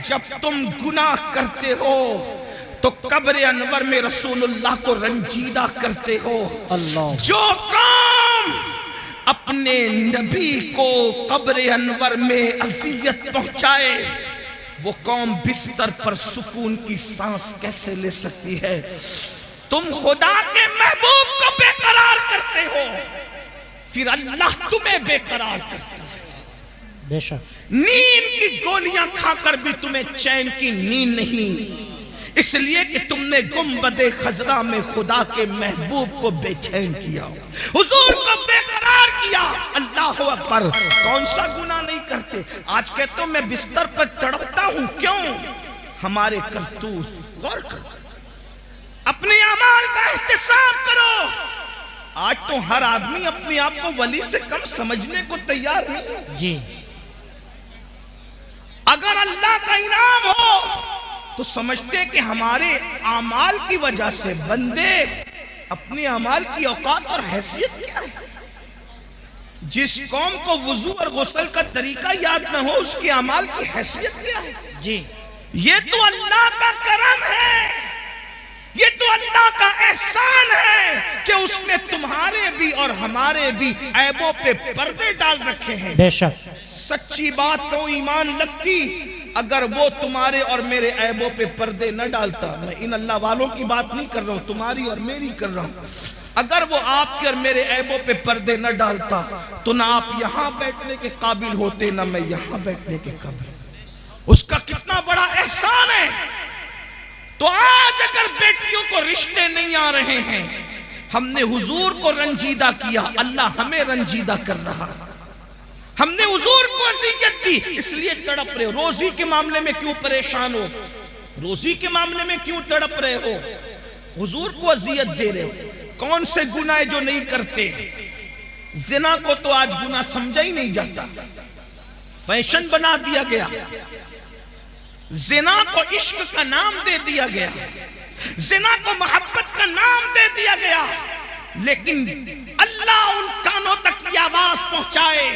جب تم گناہ کرتے ہو تو قبر انور میں رسول اللہ کو رنجیدہ کرتے ہو. جو قوم اپنے نبی کو قبر انور میں اذیت پہنچائے وہ قوم بستر پر سکون کی سانس کیسے لے سکتی ہے؟ تم خدا کے محبوب کو بے قرار کرتے ہو, پھر اللہ تمہیں بے قرار کرتا ہے. بے شک نیند کی گولیاں کھا کر بھی تمہیں چین کی نیند نہیں, اس لیے کہ تم نے گنبد خضرا میں خدا کے محبوب کو بے چین کیا, حضور کو بے قرار کیا. اللہ اکبر. کون سا گناہ نہیں کرتے؟ آج کہتا ہوں میں بستر پر تڑپتا ہوں, کیوں؟ ہمارے کرتوت. غور کرو, اپنے اعمال کا احتساب کرو. آج تو ہر آدمی اپنے آپ کو ولی سے کم سمجھنے کو تیار نہیں. جی اگر اللہ کا انعام ہو تو سمجھتے کہ ہمارے اعمال کی وجہ سے بندے اپنے اعمال کی اوقات اور حیثیت کیا ہے. جس قوم کو وضو اور غسل کا طریقہ یاد نہ ہو اس کے اعمال کی حیثیت کیا ہے. جی یہ تو اللہ کا کرم ہے, یہ تو اللہ کا احسان ہے کہ اس نے تمہارے بھی اور ہمارے بھی عیبوں پہ پردے ڈال رکھے ہیں. بے شک. سچی بات تو ایمان لگتی اگر وہ تمہارے اور میرے عیبوں پہ پردے نہ ڈالتا. میں ان اللہ والوں کی بات نہیں کر رہا ہوں, تمہاری اور میری کر رہا ہوں. اگر وہ آپ کے اور میرے عیبوں پہ پردے نہ ڈالتا تو نہ آپ یہاں بیٹھنے کے قابل ہوتے نہ میں یہاں بیٹھنے کے قابل. اس کا کتنا بڑا احسان ہے. تو آج اگر بیٹیوں کو رشتے نہیں آ رہے ہیں, ہم نے حضور کو رنجیدہ کیا, اللہ ہمیں رنجیدہ کر رہا. ہم نے حضور کو اذیت دی اس لیے تڑپ رہے ہو. روزی کے معاملے میں کیوں پریشان ہو, روزی کے معاملے میں کیوں تڑپ رہے ہو, حضور کو اذیت دے رہے ہو. کون سے گناہ جو نہیں کرتے. زنا کو تو آج گناہ سمجھا ہی نہیں جاتا, فیشن بنا دیا گیا. زنا کو عشق کا نام دے دیا گیا, زنا کو محبت کا نام دے دیا گیا. لیکن اللہ ان کانوں تک یہ آواز پہنچائے.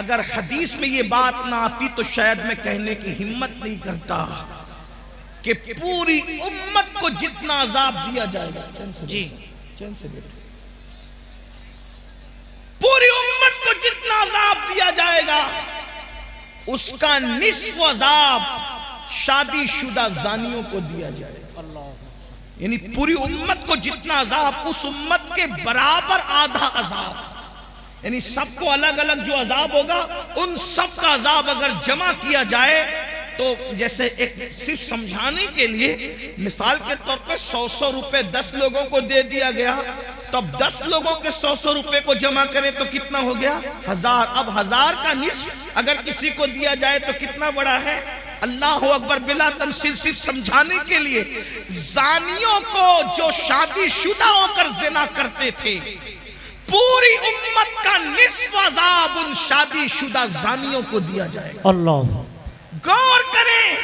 اگر حدیث میں یہ بات نہ آتی تو شاید میں کہنے کی ہمت نہیں کرتا کہ پوری امت کو جتنا عذاب دیا جائے گا. جی چین سے بیٹھو. پوری امت کو جتنا عذاب دیا جائے گا اس کا نصف عذاب شادی شدہ زانیوں کو دیا جائے گا. یعنی پوری امت کو جتنا عذاب اس امت کے برابر آدھا عذاب. یعنی سب کو الگ الگ جو عذاب ہوگا ان سب کا عذاب اگر جمع کیا جائے تو جیسے ایک صرف سمجھانے کے لیے مثال کے طور پہ 100 روپے 10 لوگوں کو دے دیا گیا تو اب 10 لوگوں کے 100 روپے کو جمع کریں تو کتنا ہو گیا 1000. اب 1000 کا نصف اگر کسی کو دیا جائے تو کتنا بڑا ہے. اللہ اکبر. بلا تمثیل صرف سمجھانے کے لیے زانیوں کو جو شادی شدہ ہو کر زنا کرتے تھے پوری امت کا نصف عذاب ان شادی شدہ زانیوں کو دیا جائے گا. اللہ. غور کریں,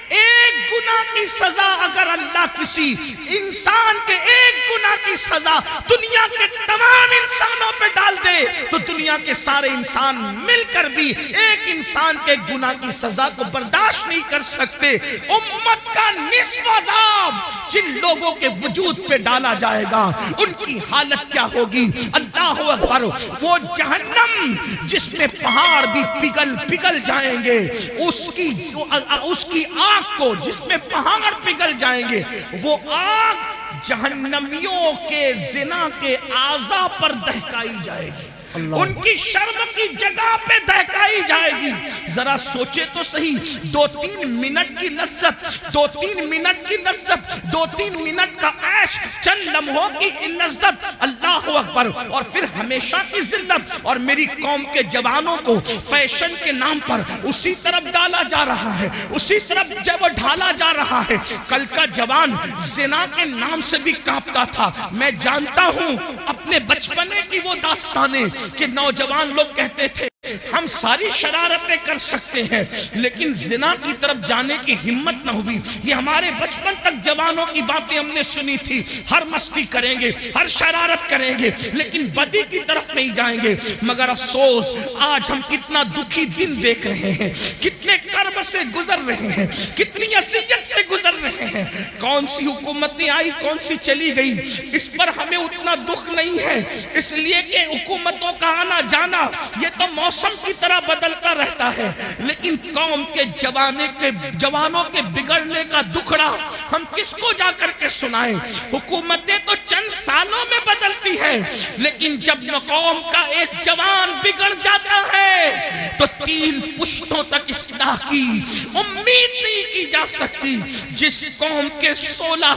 ایک گناہ کی سزا اگر اللہ کسی انسان کے ایک گناہ کی سزا دنیا کے تمام انسانوں پہ ڈال دے تو دنیا کے سارے انسان مل کر بھی ایک انسان کے گناہ کی سزا کو برداشت نہیں کر سکتے. امت کا نصف عذاب جن لوگوں کے وجود پہ ڈالا جائے گا ان کی حالت کیا ہوگی. اللہ اکبر. وہ جہنم جس میں پہاڑ بھی پگھل جائیں گے, اس کی آگ کو جس میں پہاڑ پگھل جائیں گے, وہ آگ جہنمیوں کے زنا کے اعضاء پر دہکائی جائے گی, ان کی شرم کی جگہ پہ دہکائی جائے گی. ذرا سوچے تو صحیح, 2-3 منٹ کی لذت, 2-3 منٹ کی لذت, 2-3 منٹ کا عیش, چند لمحوں کی لذت. اللہ اکبر. اور پھر ہمیشہ کی ذلت. اور میری قوم کے جوانوں کو فیشن کے نام پر اسی طرف ڈالا جا رہا ہے, اسی طرف جب ڈھالا جا رہا ہے. کل کا جوان زنا کے نام سے بھی کانپتا تھا. میں جانتا ہوں اپنے بچپنے کی وہ داستانیں کہ نوجوان لوگ کہتے تھے ہم ساری شرارتیں کر سکتے ہیں لیکن زنا کی طرف جانے کی ہمت نہ ہوئی. یہ ہمارے بچپن تک جوانوں کی باتیں ہم نے سنی تھی, ہر مستی کریں گے, ہر شرارت کریں گے لیکن بدی کی طرف نہیں جائیں گے. مگر افسوس آج ہم کتنا دکھی دن دیکھ رہے ہیں, کتنے کرب سے گزر رہے ہیں, کتنی اذیت سے گزر رہے ہیں. کون سی حکومتیں آئی, کون سی چلی گئی, اس پر ہمیں اتنا دکھ نہیں ہے اس لیے کہ حکومتوں کا آنا جانا یہ تو موسم کی طرح بدلتا رہتا ہے. لیکن قوم کے جوانوں کے بگڑنے کا دکھڑا ہم کس کو جا کر کے سنائیں. حکومتیں تو چند سالوں میں بدلتی ہے لیکن جب قوم کا ایک جوان بگڑ جاتا ہے تو 3 پشتوں تک اصلاح کی امید نہیں کی جا سکتی. جس قوم کے 16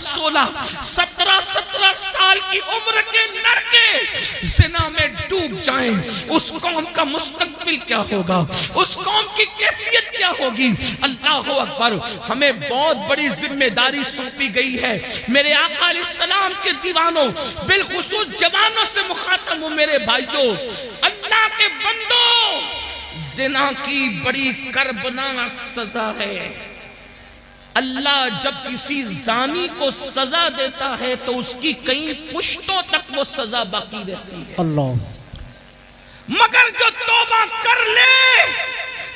17 سال کی عمر کے لڑکے زنا میں ڈوب جائیں اس قوم کا مستقبل کیا ہوگا، اس قوم کی کیفیت کیا ہوگی۔ اللہ اکبر، ہمیں بہت بڑی ذمہ داری سونپی گئی ہے۔ میرے آقا علیہ السلام کے دیوانوں، بالخصوص جوانوں سے مخاطب ہوں میرے بھائیوں، اللہ کے بندوں، زنا کی بڑی کربناک سزا ہے۔ اللہ جب کسی زانی کو سزا دیتا ہے تو اس کی کئی پشتوں تک وہ سزا باقی رہتی ہے۔ اللہ، مگر جو توبہ کر لے،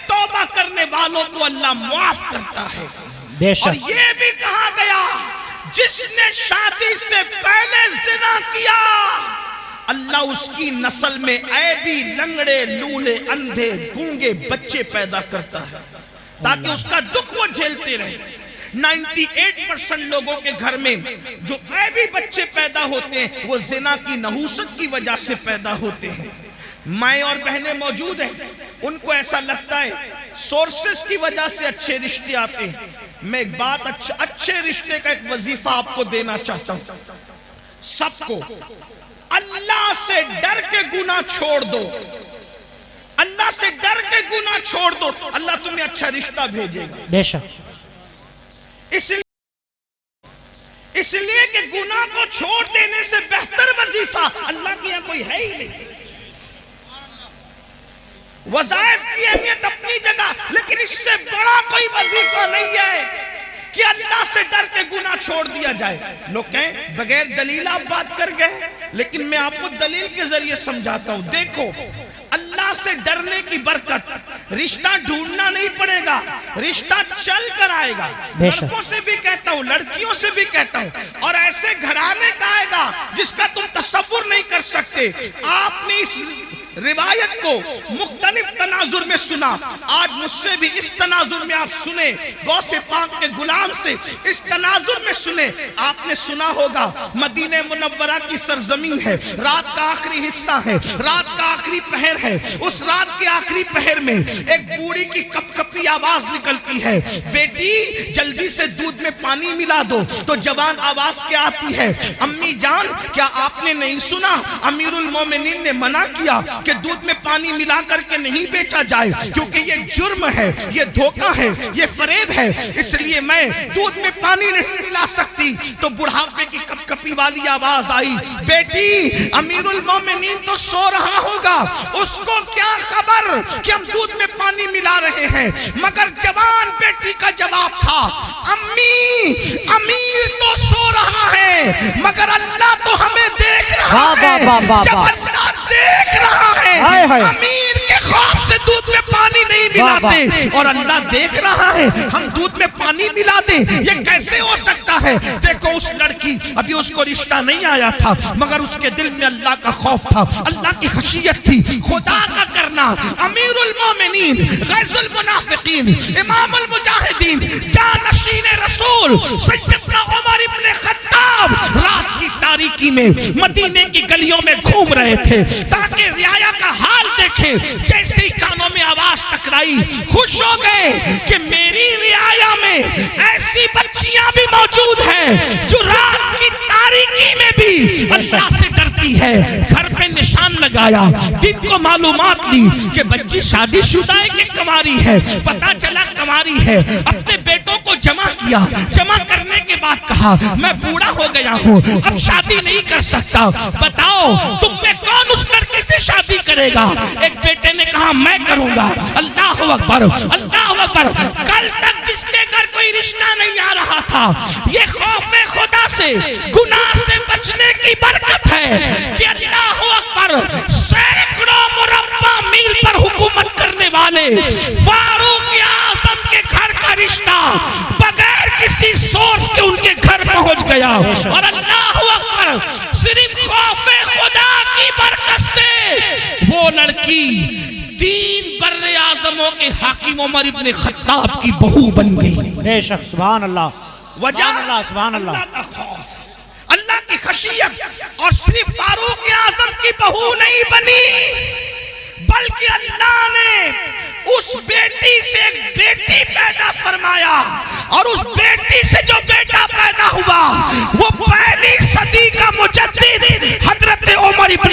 توبہ کرنے والوں کو اللہ معاف کرتا ہے۔ بے شک، اور یہ بھی کہا گیا جس نے شادی سے پہلے زنا کیا، اللہ اس کی نسل میں عیبی، لنگڑے، لولے، اندھے، گونگے بچے پیدا کرتا ہے تاکہ اس کا دکھ وہ جھیلتے رہے۔ 98% لوگوں کے گھر میں جو عیبی بچے پیدا ہوتے ہیں وہ زنا کی نحوست کی وجہ سے پیدا ہوتے ہیں۔ مائیں اور بہنیں موجود ہیں، ان کو ایسا لگتا ہے سورسز کی وجہ سے اچھے رشتے آتے ہیں۔ میں ایک بات اچھے رشتے کا ایک وظیفہ آپ کو دینا چاہتا ہوں، سب کو اللہ سے ڈر کے گناہ چھوڑ دو، اللہ سے ڈر کے گناہ چھوڑ دو، اللہ تمہیں اچھا رشتہ بھیجے گا۔ بے شک، اس لیے کہ گناہ کو چھوڑ دینے سے بہتر وظیفہ اللہ کے یہاں کوئی ہے ہی نہیں۔ وظائف کی اہمیت اپنی جگہ، لیکن اس سے بڑا کوئی وظیفہ نہیں ہے کہ اللہ سے ڈر کے گناہ چھوڑ دیا جائے۔ لوگ کہیں بغیر دلیل آپ بات کر گئے، لیکن میں آپ کو دلیل کے ذریعے سمجھاتا ہوں۔ دیکھو، اللہ سے ڈرنے کی برکت، رشتہ ڈھونڈنا نہیں پڑے گا، رشتہ چل کر آئے گا۔ لڑکوں سے بھی کہتا ہوں، لڑکیوں سے بھی کہتا ہوں، اور ایسے گھرانے کا آئے گا جس کا تم تصور نہیں کر سکتے۔ آپ نے اس روایت کو مختلف تناظر میں سنا، آج مجھ سے بھی اس تناظر میں آپ سنیں، غوث پاک کے غلام سے اس تناظر میں سنیں۔ آپ نے سنا ہوگا مدینہ منورہ کی سرزمین ہے، رات کا آخری حصہ ہے، رات کا آخری پہر ہے۔ اس رات کے آخری پہر میں ایک بوڑھی کی کپ کپی آواز نکلتی ہے، بیٹی جلدی سے دودھ میں پانی ملا دو۔ تو جوان آواز کیا آتی ہے، امی جان کیا آپ نے نہیں سنا امیر المومنین نے منع کیا کہ دودھ میں پانی ملا کر کے نہیں بیچا جائے، کیونکہ یہ جرم ہے، یہ دھوکہ ہے، یہ فریب ہے، اس لیے میں دودھ میں پانی نہیں ملا سکتی۔ تو بڑھاپے کی کپ کپی والی آواز آئی، بیٹی امیر المومنین تو سو رہا ہوگا، اس کو کیا خبر کہ ہم دودھ میں پانی ملا رہے ہیں۔ مگر جوان بیٹی کا جواب تھا، امی امیر تو سو رہا ہے مگر اللہ تو ہمیں دیکھ رہا ہے۔ جب اللہ دیکھ رہا ہے، امیر کے خوف سے دودھ میں پانی نہیں ملاتے، اور اللہ دیکھ رہا ہے ہم دودھ میں پانی ملا دیں، یہ کیسے ہو سکتا ہے؟ دیکھو اس لڑکی، ابھی اس کو رشتہ نہیں آیا تھا، مگر اس کے دل میں اللہ کا خوف تھا، اللہ کی خشیت تھی، خدا کا کرنا۔ امیر المومنین، غیظ المنافقین، امام المجاہدین، جانشین رسول سیدنا عمر ابن خطاب رات کی تاریکی میں مدینے کی گلیوں میں گھوم رہے تھے تاکہ رعایا کا حال دیکھیں۔ جیسے ہی کانوں میں آواز ٹکرائی، خوش ہو گئے کہ میری رعایا میں ایسی بچیاں بھی موجود ہیں جو رات کی تاریکی میں بھی اللہ سے ڈرتی ہے۔ گھر پہ نشان لگایا، دن کو معلومات لی کہ بچی شادی شدہ ہے کہ کنواری ہے، پتہ چلا کنواری ہے۔ اپنے بیٹوں کو جمع کیا، جمع کرنے کے بعد کہا میں بوڑھا ہو گیا ہوں، اب شادی نہیں کر سکتا، بتاؤ تم میں کون اس لڑکے سے شادی کرے گا؟ ایک بیٹے نے کہا میں کروں گا۔ اللہ اکبر، اللہ اکبر۔ کل تک جس کے گھر کوئی رشتہ نہیں آ رہا تھا، یہ خوف خدا سے، گناہ سے بچنے کی برکت ہے کہ اللہ اکبر سینکڑوں مربع میل پر حکومت کرنے والے فاروق اعظم کے گھر کا رشتہ بغیر کسی سورس کے ان کے گھر پہنچ گیا، اور اللہ اکبر صرف خوف خدا کی برکت سے وہ لڑکی 3 بر اعظموں کے حاکم عمر ابن خطاب کی بہو بن گئی۔ بے شک، سبحان اللہ، وجہ سبحان اللہ، اللہ کا خوف، اللہ کی خشیت۔ اور صرف فاروق اعظم کی بہو نہیں بنی، بلکہ اللہ نے اس بیٹی سے ایک بیٹی پیدا فرمایا، اور اس بیٹی سے جو بیٹا پیدا ہوا وہ پہلی صدی کا مجدد حضرت عمر ابن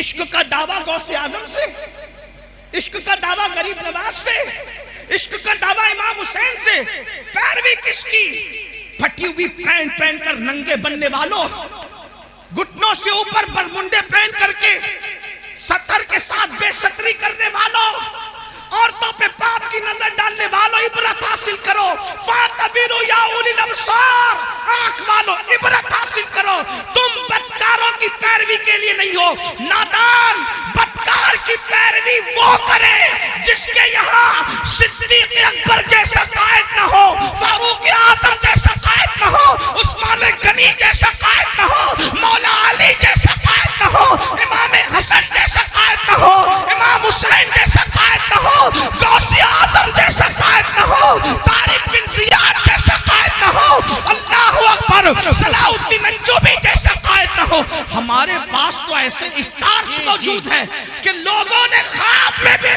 عشق کا دعویٰ غوث اعظم سے، عشق کا دعویٰ غریب نواز سے، عشق کا دعویٰ امام حسین سے، پیروی کس کی؟ پھٹی ہوئی پینٹ پہن کر ننگے بننے والوں، گھٹنوں سے اوپر برمنڈے پہن کر کے سطر کے ساتھ بے ستری کرنے والوں، عورتوں پہ پاپ کی نظر ڈالنے والوں، عبرت حاصل کرو۔ فَاعْتَبِرُوا يَا أُولِي الْأَبْصَارِ، آنکھ والوں عبرت حاصل کرو۔ تم بدکاروں کی پیروی کے لیے نہیں ہو، نادان بدکار کی پیروی وہ کرے جس کے یہاں صدیق اکبر جیسا قائد نہ ہو، فاروق اعظم جیسا قائد نہ ہو، عثمان غنی جیسا قائد نہ ہو، مولا علی جیسا قائد نہ ہو، امام حسن جیسا قائد نہ ہو، امام حسین جیسا قائد نہ ہو، غوث اعظم جیسا قائد نہ ہو، طارق بن زیاد جیسا قائد نہ ہو، اللہ اکبر، صلاح الدین ایوبی جیسا قائد نہ ہو۔ ہمارے پاس تو ایسے اسٹارز موجود ہیں کہ لوگوں نے خواب میں بھی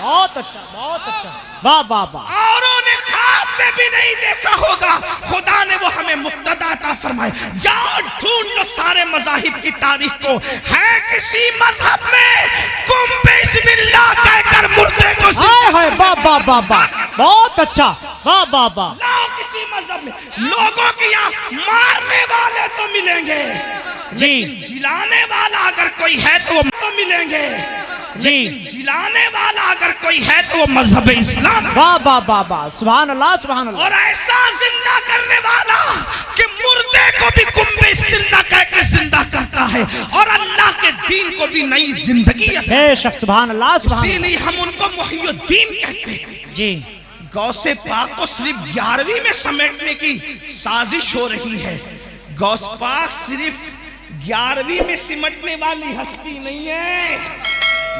بہت اچھا، بہت اچھا، واہ واہ واہ، اوروں نے خواب میں بھی نہیں دیکھا ہوگا۔ خدا نے وہ ہمیں مقتدیٰ عطا فرمائے۔ جاؤ ڈھونڈ لو سارے مذاہب کی تاریخ کو، ہے کسی مذہب میں قم بسم اللہ کہہ کر مردے کو ہائے ہائے، واہ واہ واہ واہ، بہت اچھا، واہ واہ واہ، لاؤ کسی مذہب میں۔ لوگوں کے یہاں مارنے والے تو ملیں گے، لیکن جلانے والا اگر کوئی ہے تو وہ تو ملیں گے، لیکن جلانے والا اگر کوئی ہے تو وہ مذہب اسلام ہے۔ واہ واہ واہ واہ، سبحان اللہ سبحان اللہ، اور ایسا زندہ کرنے والا کہ مردے کو بھی قم بسم اللہ کہہ کے زندہ کرتا ہے، اور اللہ کے دین کو بھی نئی زندگی ہے۔ بے شک، سبحان اللہ سبحان اسی اللہ، لیے ہم ان کو محی الدین کہتے ہیں۔ جی غوث پاک کو صرف 11ویں میں سمیٹنے کی سازش ہو رہی ہے۔ غوث پاک صرف 11ویں میں سمٹنے والی ہستی نہیں ہے،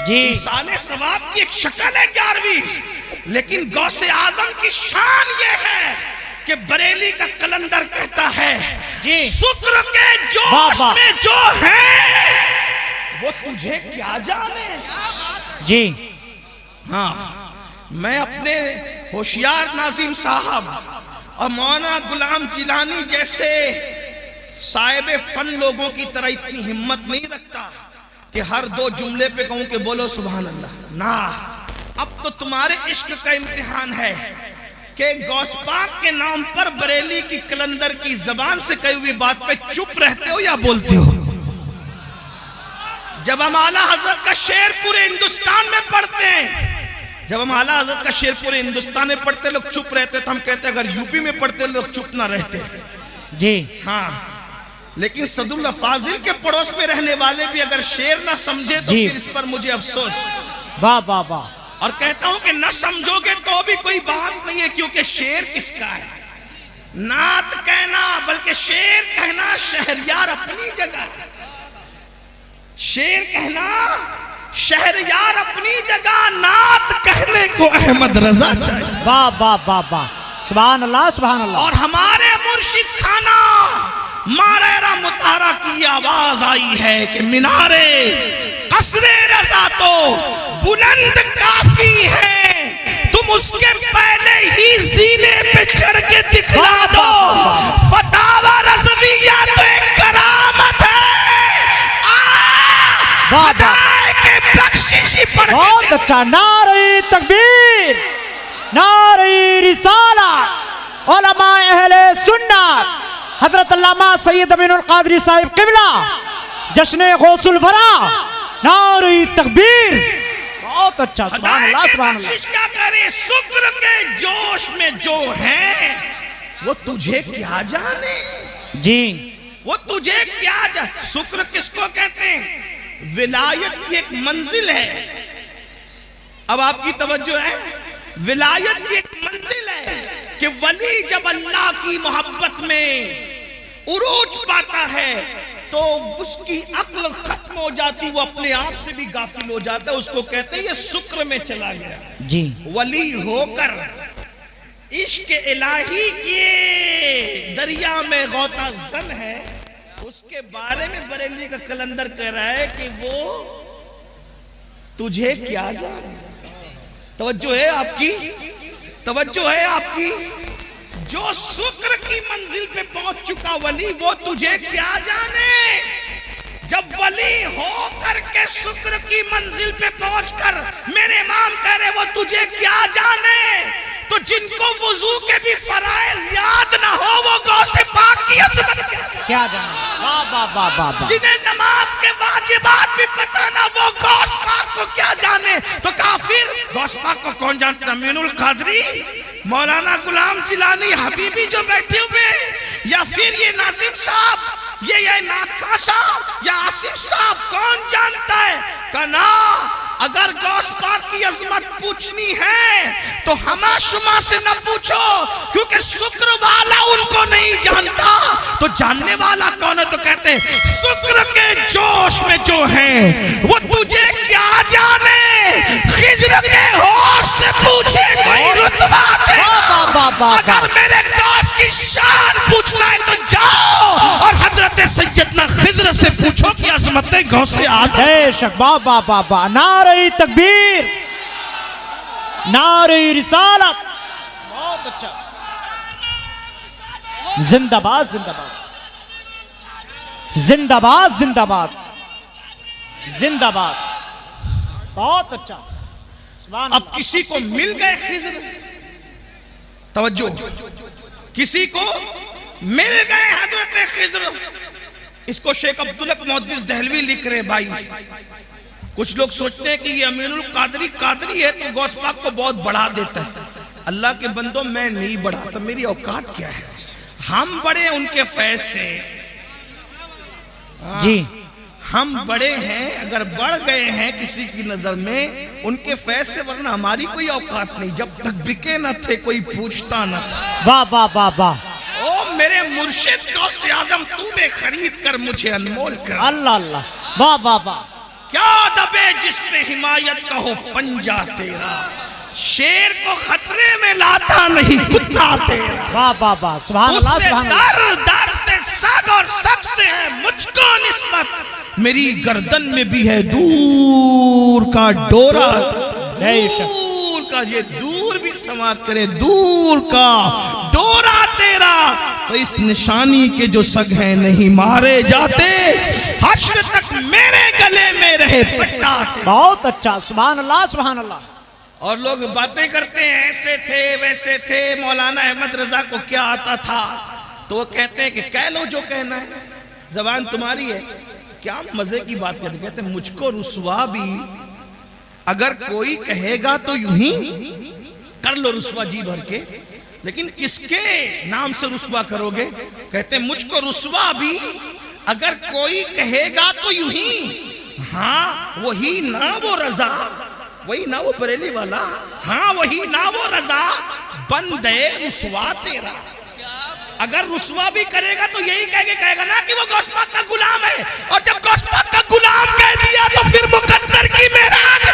جی ایصال ثواب کی ایک شکل ہے 11ویں، لیکن غوث اعظم کی شان یہ ہے کہ بریلی کا کلندر کہتا ہے جی شکر کے واہ جوش واہ، میں جو ہے وہ تجھے کیا جانے۔ جی ہاں، میں اپنے ہوشیار ناظم صاحب اور مولانا غلام جیلانی جیسے صاحب فن لوگوں کی طرح اتنی ہمت نہیں رکھتا کہ ہر 2 جملے پہ کہوں کہ بولو سبحان اللہ، نا، اب تو تمہارے عشق کا امتحان ہے کہ غوث پاک کے نام پر بریلی کی کلندر کی زبان سے کہی ہوئی بات پہ چپ رہتے ہو یا بولتے ہو؟ جب ہم اعلیٰ حضرت کا شعر پورے ہندوستان میں پڑھتے ہیں، جب ہم اعلیٰ حضرت کا شعر پورے ہندوستان میں پڑھتے لوگ چپ رہتے تو ہم کہتے اگر یوپی میں پڑھتے لوگ چپ نہ رہتے۔ جی ہاں، لیکن صد اللہ فاضل کے پڑوس میں رہنے والے بھی اگر شعر نہ سمجھے تو جی پھر اس پر مجھے افسوس، واہ واہ واہ، اور کہتا ہوں کہ نہ سمجھو گے تو بھی کوئی بات نہیں ہے، کیونکہ شعر کس کا ہے؟ نعت کہنا بلکہ شعر کہنا شہریار اپنی جگہ، شعر کہنا شہریار اپنی جگہ، نعت کہنے کو احمد رضا چاہیے۔ واہ واہ واہ واہ، سبحان اللہ سبحان اللہ، اور ہمارے مرشد خانہ مارے مطہرہ کی آواز آئی ہے کہ مینارے قصر رضا تو بلند کافی ہے، تم اس کے پہلے ہی زینے پہ چڑھ کے دکھلا دو، فتاوی رضویہ تو ایک کرامت ہے، خدائے کے بخششی پر۔ بہت اچھا، نعرہ تکبیر، نعرہ رسالت، علماء اہل سنت حضرت علامہ سید امین القادری صاحب قبلہ، جشن غوث الورا، نعرہ تکبیر، بہت اچھا، سبحان اللہ سبحان اللہ، بخشش کیا کرے، شکر کے جوش میں جو ہیں وہ تجھے کیا جانے، جی وہ تجھے کیا جانے۔ شکر کس کو کہتے ہیں؟ ولایت کی ایک منزل ہے، اب آپ کی توجہ ہے، ولایت کی ایک منزل ہے کہ ولی جب اللہ کی محبت میں عروج پاتا ہے تو اس کی عقل ختم ہو جاتی، وہ اپنے آپ سے بھی غافل ہو جاتا ہے، اس کو کہتے ہیں یہ شکر میں چلا گیا۔ جی ولی ہو کر عشق الہی کے دریا میں غوطہ زن ہے، اس کے بارے میں بریلی کا کلندر کہہ رہا ہے کہ وہ تجھے کیا جانے۔ توجہ ہے آپ کی، توجہ ہے آپ کی، جو شکر کی منزل پہ پہنچ چکا ولی وہ تجھے کیا جانے، جب ولی ہو کر کے شکر کی منزل پہ پہنچ کر میرے امام کہہ رہے وہ تجھے کیا جانے، تو جن کو وضو کے بھی فرائض یاد نہ ہو وہ غوث پاک کی عظمت کیا جانے. واہ واہ واہ واہ واہ. جنہیں نماز کے واجبات بھی پتہ نہ وہ غوث پاک کو کیا جانے. تو کافر غوث پاک کو کون جانتا؟ امین القادری، مولانا غلام جیلانی، حبیبی جو بیٹھے ہوئے، یا پھر یہ ناظم صاحب، یہ نعت خواں صاحب، یا آصف صاحب، کون جانتا ہے؟ کہنا اگر غوث پاک کی عظمت پوچھنی ہے تو ہما شما سے نہ پوچھو، کیونکہ شکر والا ان کو نہیں جانتا. تو جاننے والا کون ہے؟ تو کہتے ہیں شکر کے جوش میں جو ہیں وہ تجھے کیا جانے، خضر کے ہوش سے پوچھے کوئی رتبہ دے. اگر میرے غوث کی شان پوچھنا ہے تو جاؤ اور حضرت سیدنا خضر سے پوچھو کہ عظمت غوث اعظم. بے شک. واہ واہ واہ واہ. نعرہ تکبیر، نعرہ رسالت. بہت اچھا. زندہ باد زندہ باد زندہ باد زندہ باد زندہ باد. بہت اچھا. اب کسی کو مل گئے خضر، توجہ، کسی کو مل گئے حضرت خضر. اس کو شیخ عبدالحق محدث دہلوی لکھ رہے بھائی. کچھ لوگ سوچتے ہیں کہ یہ امین القادری قادری ہے تو غوث پاک کو بہت بڑھا دیتا ہے. اللہ کے بندوں میں نہیں بڑھاتا، میری اوقات کیا ہے؟ ہم بڑے ان کے فیض سے. جی ہم بڑے ہیں، اگر بڑھ گئے ہیں کسی کی نظر میں ان کے فیض سے، ورنہ ہماری کوئی اوقات نہیں. جب تک بکے نہ تھے کوئی پوچھتا نہ تھا. واہ واہ واہ واہ. او میرے مرشد غوث اعظم تو نے خرید کر مجھے انمول کر. اللہ اللہ. واہ واہ واہ. کیا دبے جس پہ حمایت کا ہو پنجہ تیرا، شیر کو خطرے میں لاتا نہیں کتا تیرا. واہ واہ واہ. سبحان اس اللہ سے سبحان اللہ. در در سے سگ اور سگ سے ہے مجھ کو نسبت، میری گردن میں بھی ہے دور کا ڈورا. دور کا، یہ دور بھی سماعت کرے، دور کا ڈورا تیرا. تو اس نشانی کے جو سگ ہیں نہیں مارے جاتے، حشر تک میرے گلے میں رہے پٹا تیرا. بہت اچھا. سبحان اللہ سبحان اللہ. اور لوگ باتیں کرتے ہیں ایسے تھے ویسے تھے، مولانا احمد رضا کو کیا آتا تھا؟ تو وہ کہتے ہیں کہ کہہ لو جو کہنا ہے، زبان تمہاری ہے. کیا مزے کی بات کرتے، کہتے ہیں مجھ کو رسوا بھی اگر کوئی کہے گا تو یوں ہی کر لو رسوا جی بھر کے، لیکن کس کے نام سے رسوا کرو گے؟ کہتے ہیں مجھ کو رسوا بھی اگر کوئی کہے گا تو یوں ہی، ہاں وہی نہ وہ رضا، وہی نہ وہ بریلی والا، ہاں وہی نہ وہ رضا، بندے رسوا تیرا. اگر رسوا بھی کرے گا تو یہی کہے گا نا کہ وہ غوث پاک کا غلام ہے. اور جب غوث پاک کا غلام کہہ دیا تو پھر مقدر کی معراج.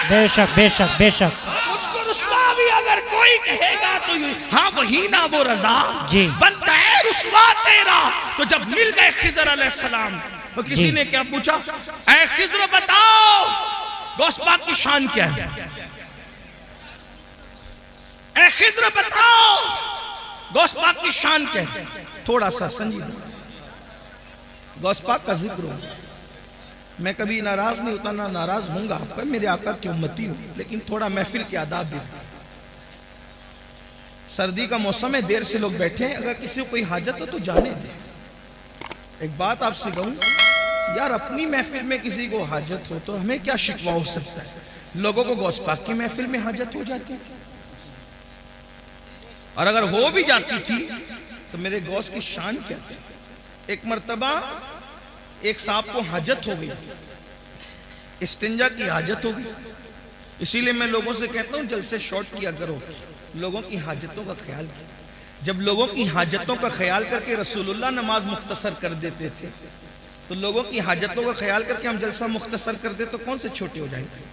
بے شک بے شک بے شک. مجھ کو رسوا بھی اگر کوئی کہے گا تو ہاں وہی نہ وہ رضا، جی بنتا ہے رسوا تیرا. تو جب مل گئے خضر علیہ السلام تو کسی نے کیا پوچھا؟ اے خضر بتاؤ غوث پاک کی شان کیا ہے؟ اے خضر بتاؤ غوث پاک کی شان کیا ہے؟ تھوڑا سا سنجیدہ غوث پاک کا ذکر ہو. میں کبھی ناراض نہیں ہوتا، نہ ناراض ہوں گا، آپ میرے آقا کی امتی ہو، لیکن تھوڑا محفل کے آداب بھی. سردی کا موسم ہے، دیر سے لوگ بیٹھے ہیں، اگر کسی کو کوئی حاجت ہو تو جانے دیں. ایک بات آپ سے کہوں یار، اپنی محفل میں کسی کو حاجت ہو تو ہمیں کیا شکوہ ہو سکتا ہے؟ لوگوں کو غوث پاک کی محفل میں حاجت ہو جاتی تھی، اور اگر ہو بھی جاتی تھی تو میرے غوث کی شان کیا تھی؟ ایک مرتبہ ایک صاحب کو حاجت ہو گئی، استنجا کی حاجت ہو گئی. اسی لیے میں لوگوں سے کہتا ہوں جلسے شارٹ کیا کرو، لوگوں کی حاجتوں کا خیال کیا. جب لوگوں کی حاجتوں کا خیال کر کے رسول اللہ نماز مختصر کر دیتے تھے، تو لوگوں کی حاجتوں کا خیال کر کے ہم جلسہ مختصر کر دے تو کون سے چھوٹے ہو جائیں گے؟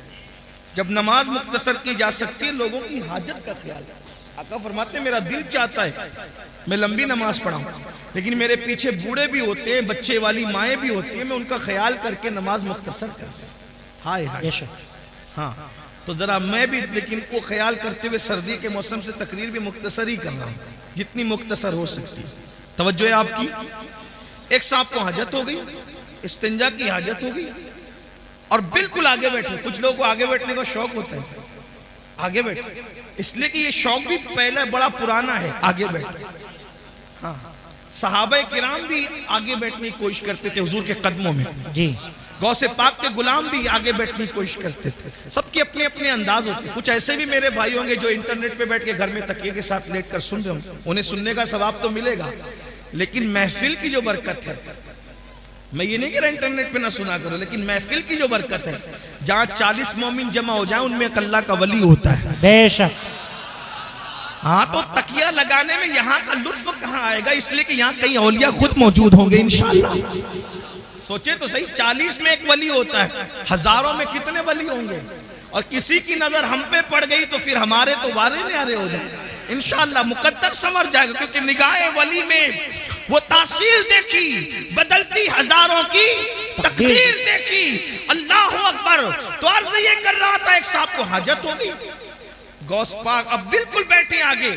جب نماز مختصر کی جا سکتی ہے، لوگوں کی حاجت کا خیال. آقا فرماتے ہیں میرا دل چاہتا ہے میں لمبی نماز پڑھاؤں، لیکن میرے پیچھے بوڑھے بھی ہوتے ہیں، بچے والی مائیں بھی ہوتی ہیں، میں ان کا خیال کر کے نماز مختصر کرتا ہوں. ہائے ہائے. ہاں تو ذرا میں بھی لیکن کو خیال کرتے ہوئے سردی کے موسم سے تقریر بھی مختصر ہی کر رہا ہوں، جتنی مختصر ہو سکتی. توجہ ہے آپ کی. ایک صاحب کو حاجت ہو گئی، استنجا کی حاجت ہوگی اور بالکل آگے بیٹھے. کچھ لوگوں کو آگے بیٹھنے کا شوق ہوتا ہے, آگے بیٹھے, اس لیے کہ یہ شوق بھی پہلے بڑا پرانا ہے, آگے بیٹھے. ہاں, صحابہ کرام بھی آگے بیٹھنے کی کوشش کرتے تھے حضور کے قدموں میں جی. غوث پاک کے غلام بھی آگے بیٹھنے کی کوشش کرتے تھے. سب کے اپنے اپنے انداز ہوتے ہیں. کچھ ایسے بھی میرے بھائی ہوں گے جو انٹرنیٹ پہ بیٹھ کے گھر میں تکیے کے ساتھ لیٹ کر سن رہے ہوں, انہیں سننے کا ثواب تو ملے گا, لیکن محفل کی جو برکت ہے, میں یہ نہیں کہہ رہا انٹرنیٹ پہ نہ سنا کرو, لیکن محفل کی جو برکت ہے, جہاں 40 مومن جمع ہو جائیں ان میں ایک اللہ کا ولی ہوتا ہے. بے شک. ہاں, تو تکیہ لگانے میں یہاں کا لطف کہاں آئے گا, اس لیے کہ یہاں کئی اولیاء خود موجود ہوں گے انشاءاللہ. سوچے تو صحیح, 40 میں ایک ولی ہوتا ہے, ہزاروں میں کتنے ولی ہوں گے, اور کسی کی نظر ہم پہ پڑ گئی تو پھر ہمارے تو وارے نیارے ہو جائیں انشاءاللہ. مقدر سمر جائے گا, کیونکہ نگاہ ولی میں وہ تاثیر دیکھی, بدلتی ہزاروں کی تقدیر دیکھی. اللہ اکبر. تو عرض یہ کر رہا تھا, ایک صاحب کو حاجت ہو گئی, غوث پاک اب بالکل بیٹھے آگے,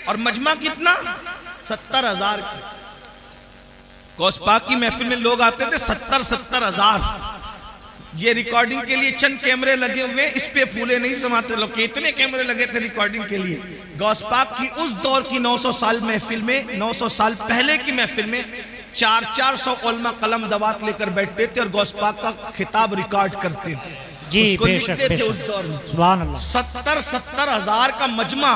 اور مجمع کتنا, 70,000 کی. غوث پاک کی محفل میں لوگ آتے تھے 70,000. یہ ریکارڈنگ کے لیے چند کیمرے لگے ہوئے, اس پہ پھولے نہیں سماتے لوگ, کتنے کیمرے لگے تھے ریکارڈنگ کے لیے. غوث پاک کی اس دور کی 900 سال محفل میں, 900 سال پہلے کی محفل میں 400 علماء قلم دوات لے کر بیٹھتے تھے اور غوث پاک کا خطاب ریکارڈ کرتے تھے. جی اس کو بے لکھتے شک, بے تھے اس شک. دور میں. سبحان اللہ. 70,000 کا مجمع,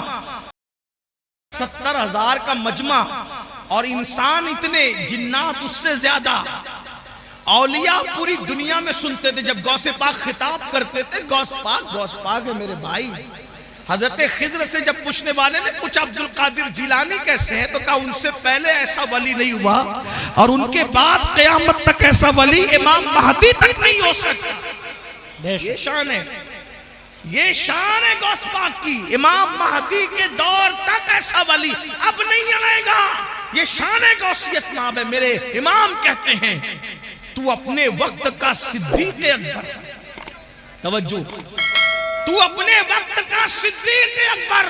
70,000 کا مجمع, اور انسان اتنے, جنات اس سے زیادہ, اولیاء پوری دنیا میں سنتے تھے جب غوث پاک خطاب کرتے تھے. غوث پاک ہے میرے بھائی. حضرت خضر سے جب پوچھنے والے نے پوچھا عبد القادر جیلانی کیسے ہیں, تو کہا ان سے پہلے ایسا ولی نہیں ہوا, اور ان کے بعد قیامت تک ایسا ولی امام مہدی تک نہیں ہو سکتا. یہ شان ہے, یہ شان ہے غوث پاک کی. امام مہدی کے دور تک ایسا ولی اب نہیں آئے گا. یہ شان غوثیت نام ہے. میرے امام کہتے ہیں, تو اپنے وقت کا صدیق اکبر, توجہ, تو اپنے وقت کا صدیق اکبر,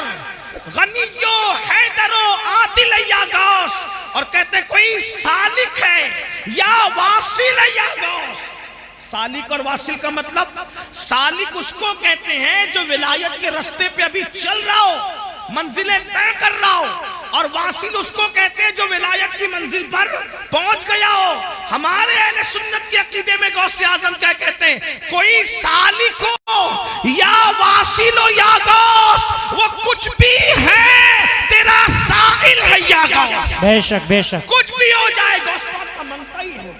غنیو حیدرو عادل یا غوث. اور کہتے کوئی سالک ہے یا واصل ہے یا غوث. سالک اور واصل کا مطلب, سالک اس کو کہتے ہیں جو ولایت کے رستے پہ ابھی چل رہا ہو, منزلیں طے کر رہا ہو, اور واصل اس کو کہتے ہیں جو ولایت کی منزل پر پہنچ گیا ہو. ہمارے اہل سنت کے عقیدے میں غوث اعظم کیا کہتے ہیں, کوئی سالک ہو یا واصل ہو یا غوث, وہ کچھ بھی ہے, تیرا سائل ہے یا غوث. بے شک, بے شک. کچھ بھی ہو جائے, غوث پاک کا منتا ہی ہے.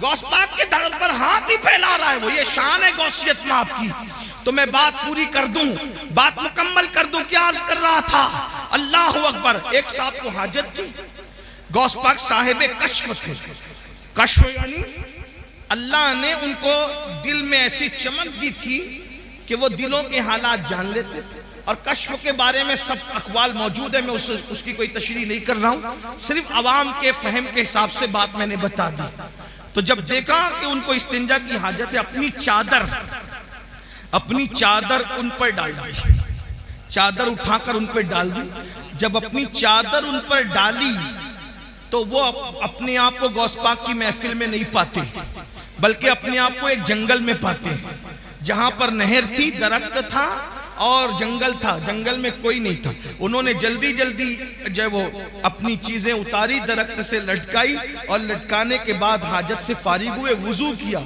غوث پاک کے در پر ہاتھ ہی پھیلا رہا ہے وہ. یہ شان ہے غوثیت میں آپ کی. تو میں بات پوری کر دوں, بات مکمل کر دوں. کیا عرض کر رہا تھا, اللہ اکبر. ایک صاحب کو حاجت تھی, غوث پاک صاحب کشف تھے. کشف یعنی اللہ نے ان کو دل میں ایسی چمک دی تھی کہ وہ دلوں کے حالات جان لیتے تھے. اور کشف کے بارے میں سب اقوال موجود ہے, میں اس کی کوئی تشریح نہیں کر رہا ہوں, صرف عوام کے فہم کے حساب سے بات میں نے بتا دی. تو جب دیکھا کہ ان کو استنجا کی حاجت ہے, اپنی چادر ان پر ڈال دی, چادر اٹھا کر ان پر ڈال دی. جب اپنی چادر ان پر ڈالی تو وہ اپنے آپ کو غوث پاک کی محفل میں نہیں پاتے, بلکہ اپنے آپ کو ایک جنگل میں پاتے, جہاں پر نہر تھی, درخت تھا اور جنگل تھا, جنگل میں کوئی نہیں تھا. انہوں نے جلدی جو وہ اپنی چیزیں اتاری, درخت سے لٹکائی, اور لٹکانے کے بعد حاجت سے فارغ ہوئے, وضو کیا.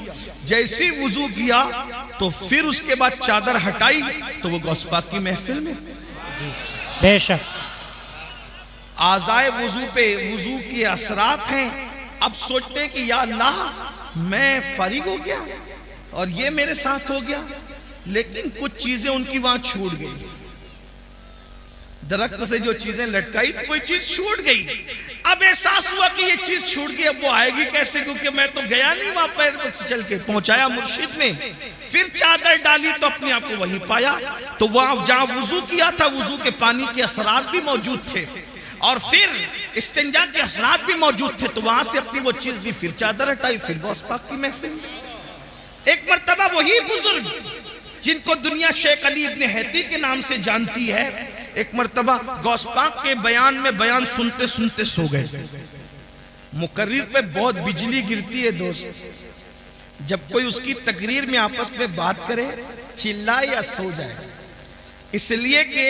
جیسے وضو کیا تو پھر اس کے بعد چادر ہٹائی تو وہ غوث پاک کی محفل میں. بے شک. اعضائے وضو پہ وضو کے اثرات ہیں. اب سوچتے کہ یا اللہ, میں فارغ ہو گیا اور یہ میرے ساتھ ہو گیا, لیکن کچھ چیزیں ان کی وہاں چھوٹ گئی. درخت سے جو چیزیں لٹکائی تو کوئی چیز چھوٹ گئی. اب احساس ہوا کہ یہ چیز چھوٹ گئی, اب وہ آئے گی کیسے, کیونکہ میں تو گیا نہیں وہاں پیر کو چل کے. پہنچایا مرشد نے, پھر چادر ڈالی تو اپنے آپ کو وہیں پایا. تو وہاں جہاں وضو کیا تھا, وضو کے پانی کے اثرات بھی موجود تھے, اور پھر استنجا کے اثرات بھی موجود تھے. تو وہاں سے اپنی وہ چیز دی, پھر چادر ہٹائی, پھر غوث پاک کی محفل. ایک مرتبہ وہی بزرگ جن کو دنیا شیخ علی ابن حیتی کے نام سے جانتی ہے, ایک مرتبہ غوث پاک کے بیان میں بیان سنتے سنتے سو گئے. مقرر پہ بہت بجلی گرتی ہے دوست، جب کوئی اس کی تقریر میں آپس میں بات کرے چلائے یا سو جائے، اس لیے کہ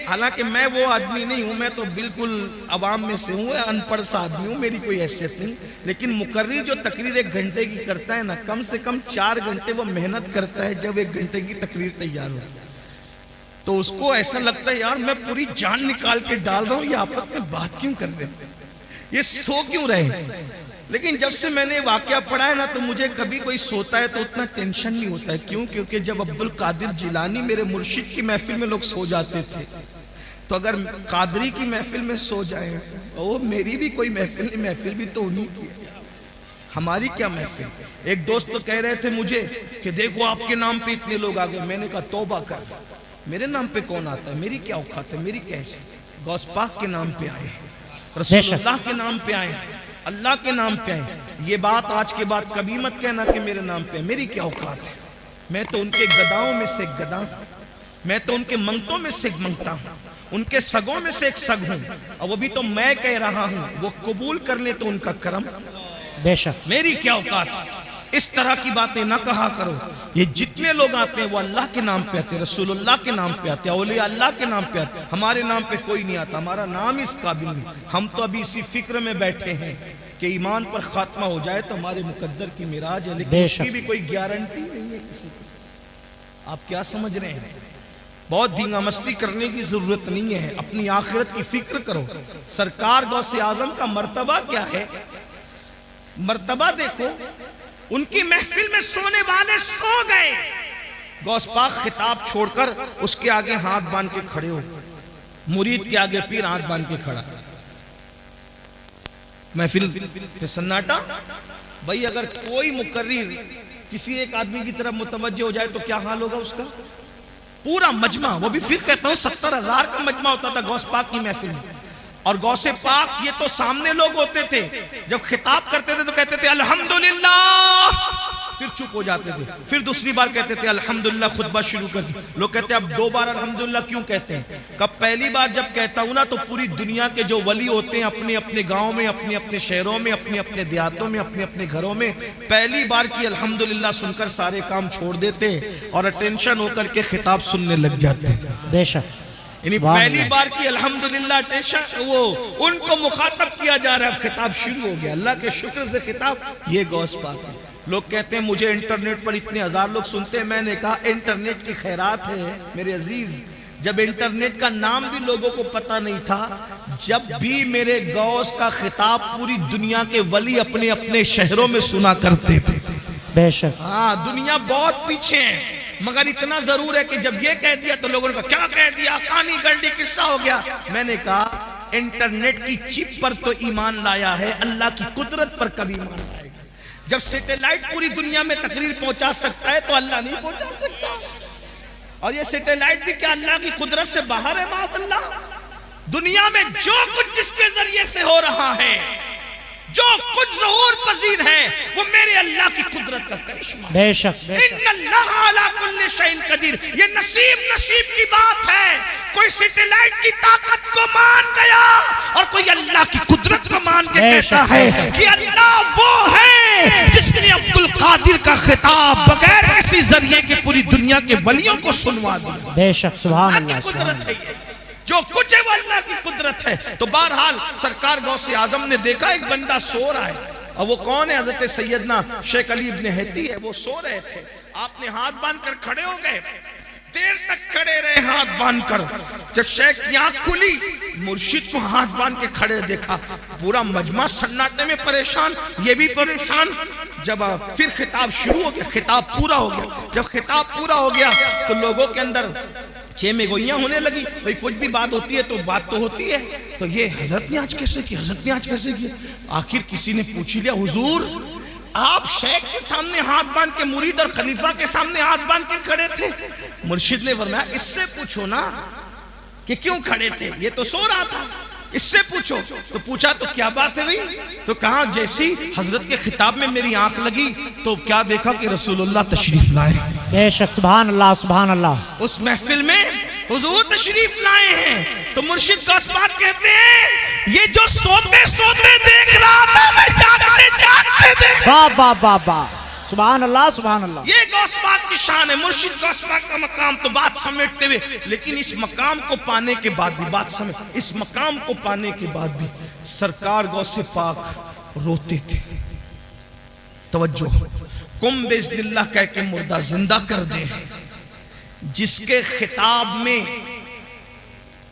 حالانکہ میں وہ آدمی نہیں ہوں، میں تو بالکل عوام میں سے ہوں، ان پڑھ سا آدمی ہوں، میری کوئی حیثیت نہیں، لیکن مقرر جو تقریر 1 گھنٹے کی کرتا ہے نا، کم سے کم 4 گھنٹے وہ محنت کرتا ہے جب 1 گھنٹے کی تقریر تیار ہو، تو اس کو ایسا لگتا ہے یار میں پوری جان نکال کے ڈال رہا ہوں، یہ آپس میں بات کیوں کر رہے ہیں، یہ سو کیوں رہے. لیکن جب سے میں نے واقعہ پڑھا ہے نا تو مجھے کبھی کوئی سوتا ہے تو اتنا ٹینشن نہیں ہوتا ہے. کیوں؟ کیونکہ جب عبدالقادر جیلانی میرے مرشد کی محفل میں لوگ سو جاتے تھے، تو اگر قادری کی محفل میں سو جائیں، او میری بھی کوئی محفل نہیں، محفل بھی تو انہی کی ہے، ہماری کیا محفل. ایک دوست تو کہہ رہے تھے مجھے کہ دیکھو آپ کے نام پہ اتنے لوگ آ گئے. میں نے کہا توبہ کر، میرے نام پہ کون آتا ہے، میری کیا اوقات ہے، میری کیا حیثیت. غوث پاک کے نام پہ آئے، رسول اللہ کے نام پہ آئے، اللہ کے نام پہ آئے. یہ بات آج کے بعد کبھی مت کہنا کہ میرے نام پہ، میری کیا اوقات ہے. میں تو ان کے گداؤں میں سے ایک گدا ہوں، میں تو ان کے منگتوں میں سے ایک منگتا ہوں، ان کے سگوں میں سے ایک سگ ہوں، اور وہ بھی تو میں کہہ رہا ہوں، وہ قبول کر لیں تو ان کا کرم. بے شک میری کیا اوقات ہے. اس طرح کی باتیں نہ کہا کرو. یہ جتنے لوگ آتے ہیں وہ اللہ کے نام پہ آتے ہیں، رسول اللہ کے نام پہ آتے ہیں، اولیاء اللہ کے نام پہ آتے ہیں. ہمارے نام پہ کوئی نہیں آتا، ہمارا نام اس قابل نہیں. ہم تو ابھی اسی فکر میں بیٹھے ہیں کہ ایمان پر خاتمہ ہو جائے تو ہمارے مقدر کی معراج ہے، لیکن اس کی بھی کوئی گارنٹی نہیں ہے کسی کے. آپ کیا سمجھ رہے ہیں؟ بہت دھینگا مستی کرنے کی ضرورت نہیں ہے، اپنی آخرت کی فکر کرو. سرکار غوث اعظم کا مرتبہ کیا ہے؟ مرتبہ دیکھو، ان کی محفل میں سونے والے سو گئے. غوث پاک خطاب چھوڑ کر اس کے آگے ہاتھ باندھ کے کھڑے ہو، مرید کے آگے پیر ہاتھ باندھ کے کھڑا. محفل پہ سناٹا. بھئی اگر کوئی مقرر کسی ایک آدمی کی طرف متوجہ ہو جائے تو کیا حال ہوگا اس کا؟ پورا مجمع، وہ بھی پھر کہتا ہوں 70,000 کا مجمع ہوتا تھا غوث پاک کی محفل میں. اور غوث پاک یہ تو سامنے لوگ ہوتے تھے، جب خطاب کرتے تھے تو کہتے تھے الحمدللہ، پھر چپ ہو جاتے تھے، پھر دوسری بار کہتے تھے الحمدللہ، خطبہ شروع کر دی. لوگ کہتے ہیں اب 2 بار الحمدللہ کیوں کہتے ہیں؟ کب پہلی بار جب کہتا ہوں نا تو پوری دنیا کے جو ولی ہوتے ہیں اپنے اپنے گاؤں میں، اپنے اپنے شہروں میں، اپنے اپنے دیہاتوں میں، اپنے اپنے گھروں میں پہلی بار کی الحمدللہ سن کر سارے کام چھوڑ دیتے اور اٹینشن ہو کر کے خطاب سننے لگ جاتے. بے شک یعنی پہلی بار کی الحمدللہ وہ ان کو مخاطب کیا جا رہا ہے. اب خطاب شروع ہو گیا، اللہ کے شکر سے خطاب. یہ غوث پاک ہے. لوگ کہتے ہیں مجھے انٹرنیٹ پر اتنے 1000 لوگ سنتے ہیں. میں نے کہا انٹرنیٹ کی خیرات ہے میرے عزیز. جب انٹرنیٹ کا نام بھی لوگوں کو پتہ نہیں تھا، جب بھی میرے غوث کا خطاب پوری دنیا کے ولی اپنے اپنے شہروں میں سنا کرتے تھے. بے شک ہاں دنیا بہت پیچھے ہے، مگر اتنا ضرور ہے کہ جب یہ کہہ دیا تو لوگوں نے کہا کیا کہہ دیا، کہانی گلڈی قصہ ہو گیا. میں نے کہا انٹرنیٹ کی چپ پر تو ایمان لایا ہے، اللہ کی قدرت پر کبھی ایمان لائے گا. جب سیٹلائٹ پوری دنیا میں تقریر پہنچا سکتا ہے تو اللہ نہیں پہنچا سکتا. اور یہ سیٹلائٹ بھی کیا اللہ کی قدرت سے باہر ہے؟ معاذ اللہ. دنیا میں جو کچھ جس کے ذریعے سے ہو رہا ہے، جو کچھ ظہور پذیر ہے، وہ میرے اللہ کی قدرت کا کرشمہ. بے شک ان اللہ علی کل شیء قدیر. یہ نصیب کی بات ہے. کوئی سیٹلائٹ کی طاقت کو مان گیا اور کوئی اللہ کی قدرت کو مان کے کہتا ہے کہ اللہ وہ ہے جس نے عبدالقادر کا خطاب بغیر کسی ذریعے کے پوری دنیا کے ولیوں کو سنوا دیا. بے شک سبحان اللہ کی قدرت ہے. جو کچھ ہے وہ اللہ کی قدرت ہے. تو بہرحال سرکار غوث اعظم نے دیکھا ایک بندہ سو رہا ہے. اور وہ کون ہے؟ حضرت سیدنا شیخ علی ابن ہیتی ہے. وہ سو رہے تھے. آپ نے ہاتھ باندھ کر کھڑے ہو گئے، دیر تک کھڑے رہے ہاتھ باندھ کر. جب شیخ کی آنکھ کھلی، مرشد کو ہاتھ باندھ کے کھڑے دیکھا. پورا مجمع سناٹے میں پریشان، یہ بھی پریشان. جب پھر خطاب شروع ہو گیا، خطاب پورا ہو گیا. جب خطاب پورا ہو گیا تو لوگوں کے اندر چیمے گوئیاں ہونے لگی. بھئی کچھ بھی بات ہوتی ہے تو بات تو ہوتی ہے. تو یہ حضرت نے آج کیسے کی، حضرت نے آج کیسے کی. آخر کسی نے پوچھ لیا حضور آپ شیخ کے سامنے ہاتھ باندھ کے، مرید اور خلیفہ کے سامنے ہاتھ باندھ کے کھڑے تھے. مرشد نے فرمایا اس سے پوچھو نا کہ کیوں کھڑے تھے، یہ تو سو رہا تھا، اس سے پوچھو. تو پوچھا تو کیا بات ہے بھئی؟ تو کہا جیسی حضرت کے خطاب میں میری آنکھ لگی تو کیا دیکھا کہ رسول اللہ تشریف لائے. بے شک سبحان اللہ سبحان اللہ. اس محفل میں حضور تشریف لائے ہیں. تو مرشد غوث پاک کہتے ہیں یہ جو سوتے سوتے دیکھ رہا تھا میں جاگتے جاگتے دیکھ واہ واہ واہ واہ، سبحان اللہ سبحان اللہ۔ یہ غوث پاک کی شان ہے، مرشد غوث پاک کا مقام تو بات سمیٹتے ہوئے، لیکن اس مقام کو پانے کے بعد بھی بات سمیٹ، اس مقام کو پانے کے بعد بھی سرکار غوث پاک روتے تھے۔ توجہ، کم باذن اللہ کہہ کے مردہ زندہ کر دے، جس کے خطاب میں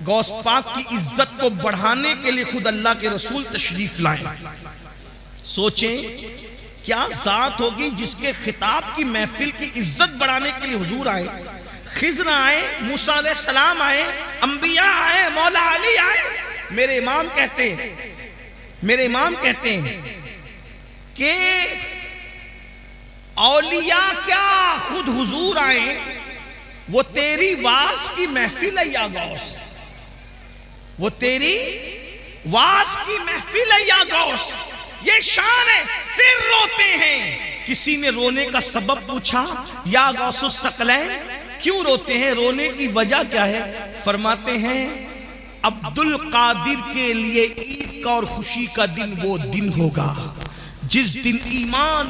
غوث پاک کی عزت کو بڑھانے کے لیے خود اللہ کے رسول تشریف لائے۔ سوچیں کیا ذات ہوگی جس کے خطاب کی محفل کی عزت بڑھانے کے لیے حضور آئے، خضر آئے، موسیٰ علیہ السلام آئے، انبیاء آئے، مولا علی آئے۔ میرے امام کہتے ہیں کہ اولیاء کیا خود حضور آئے، وہ تیری واز کی محفل ہے یا غوث، وہ تیری واز کی محفل ہے یا غوث، یہ شان ہے۔ پھر روتے ہیں۔ کسی نے رونے کا سبب پوچھا، یا غوث الثقلین کیوں روتے ہیں، رونے کی وجہ کیا ہے؟ فرماتے ہیں عبد القادر کے لیے عید کا اور خوشی کا دن وہ دن ہوگا جس دن ایمان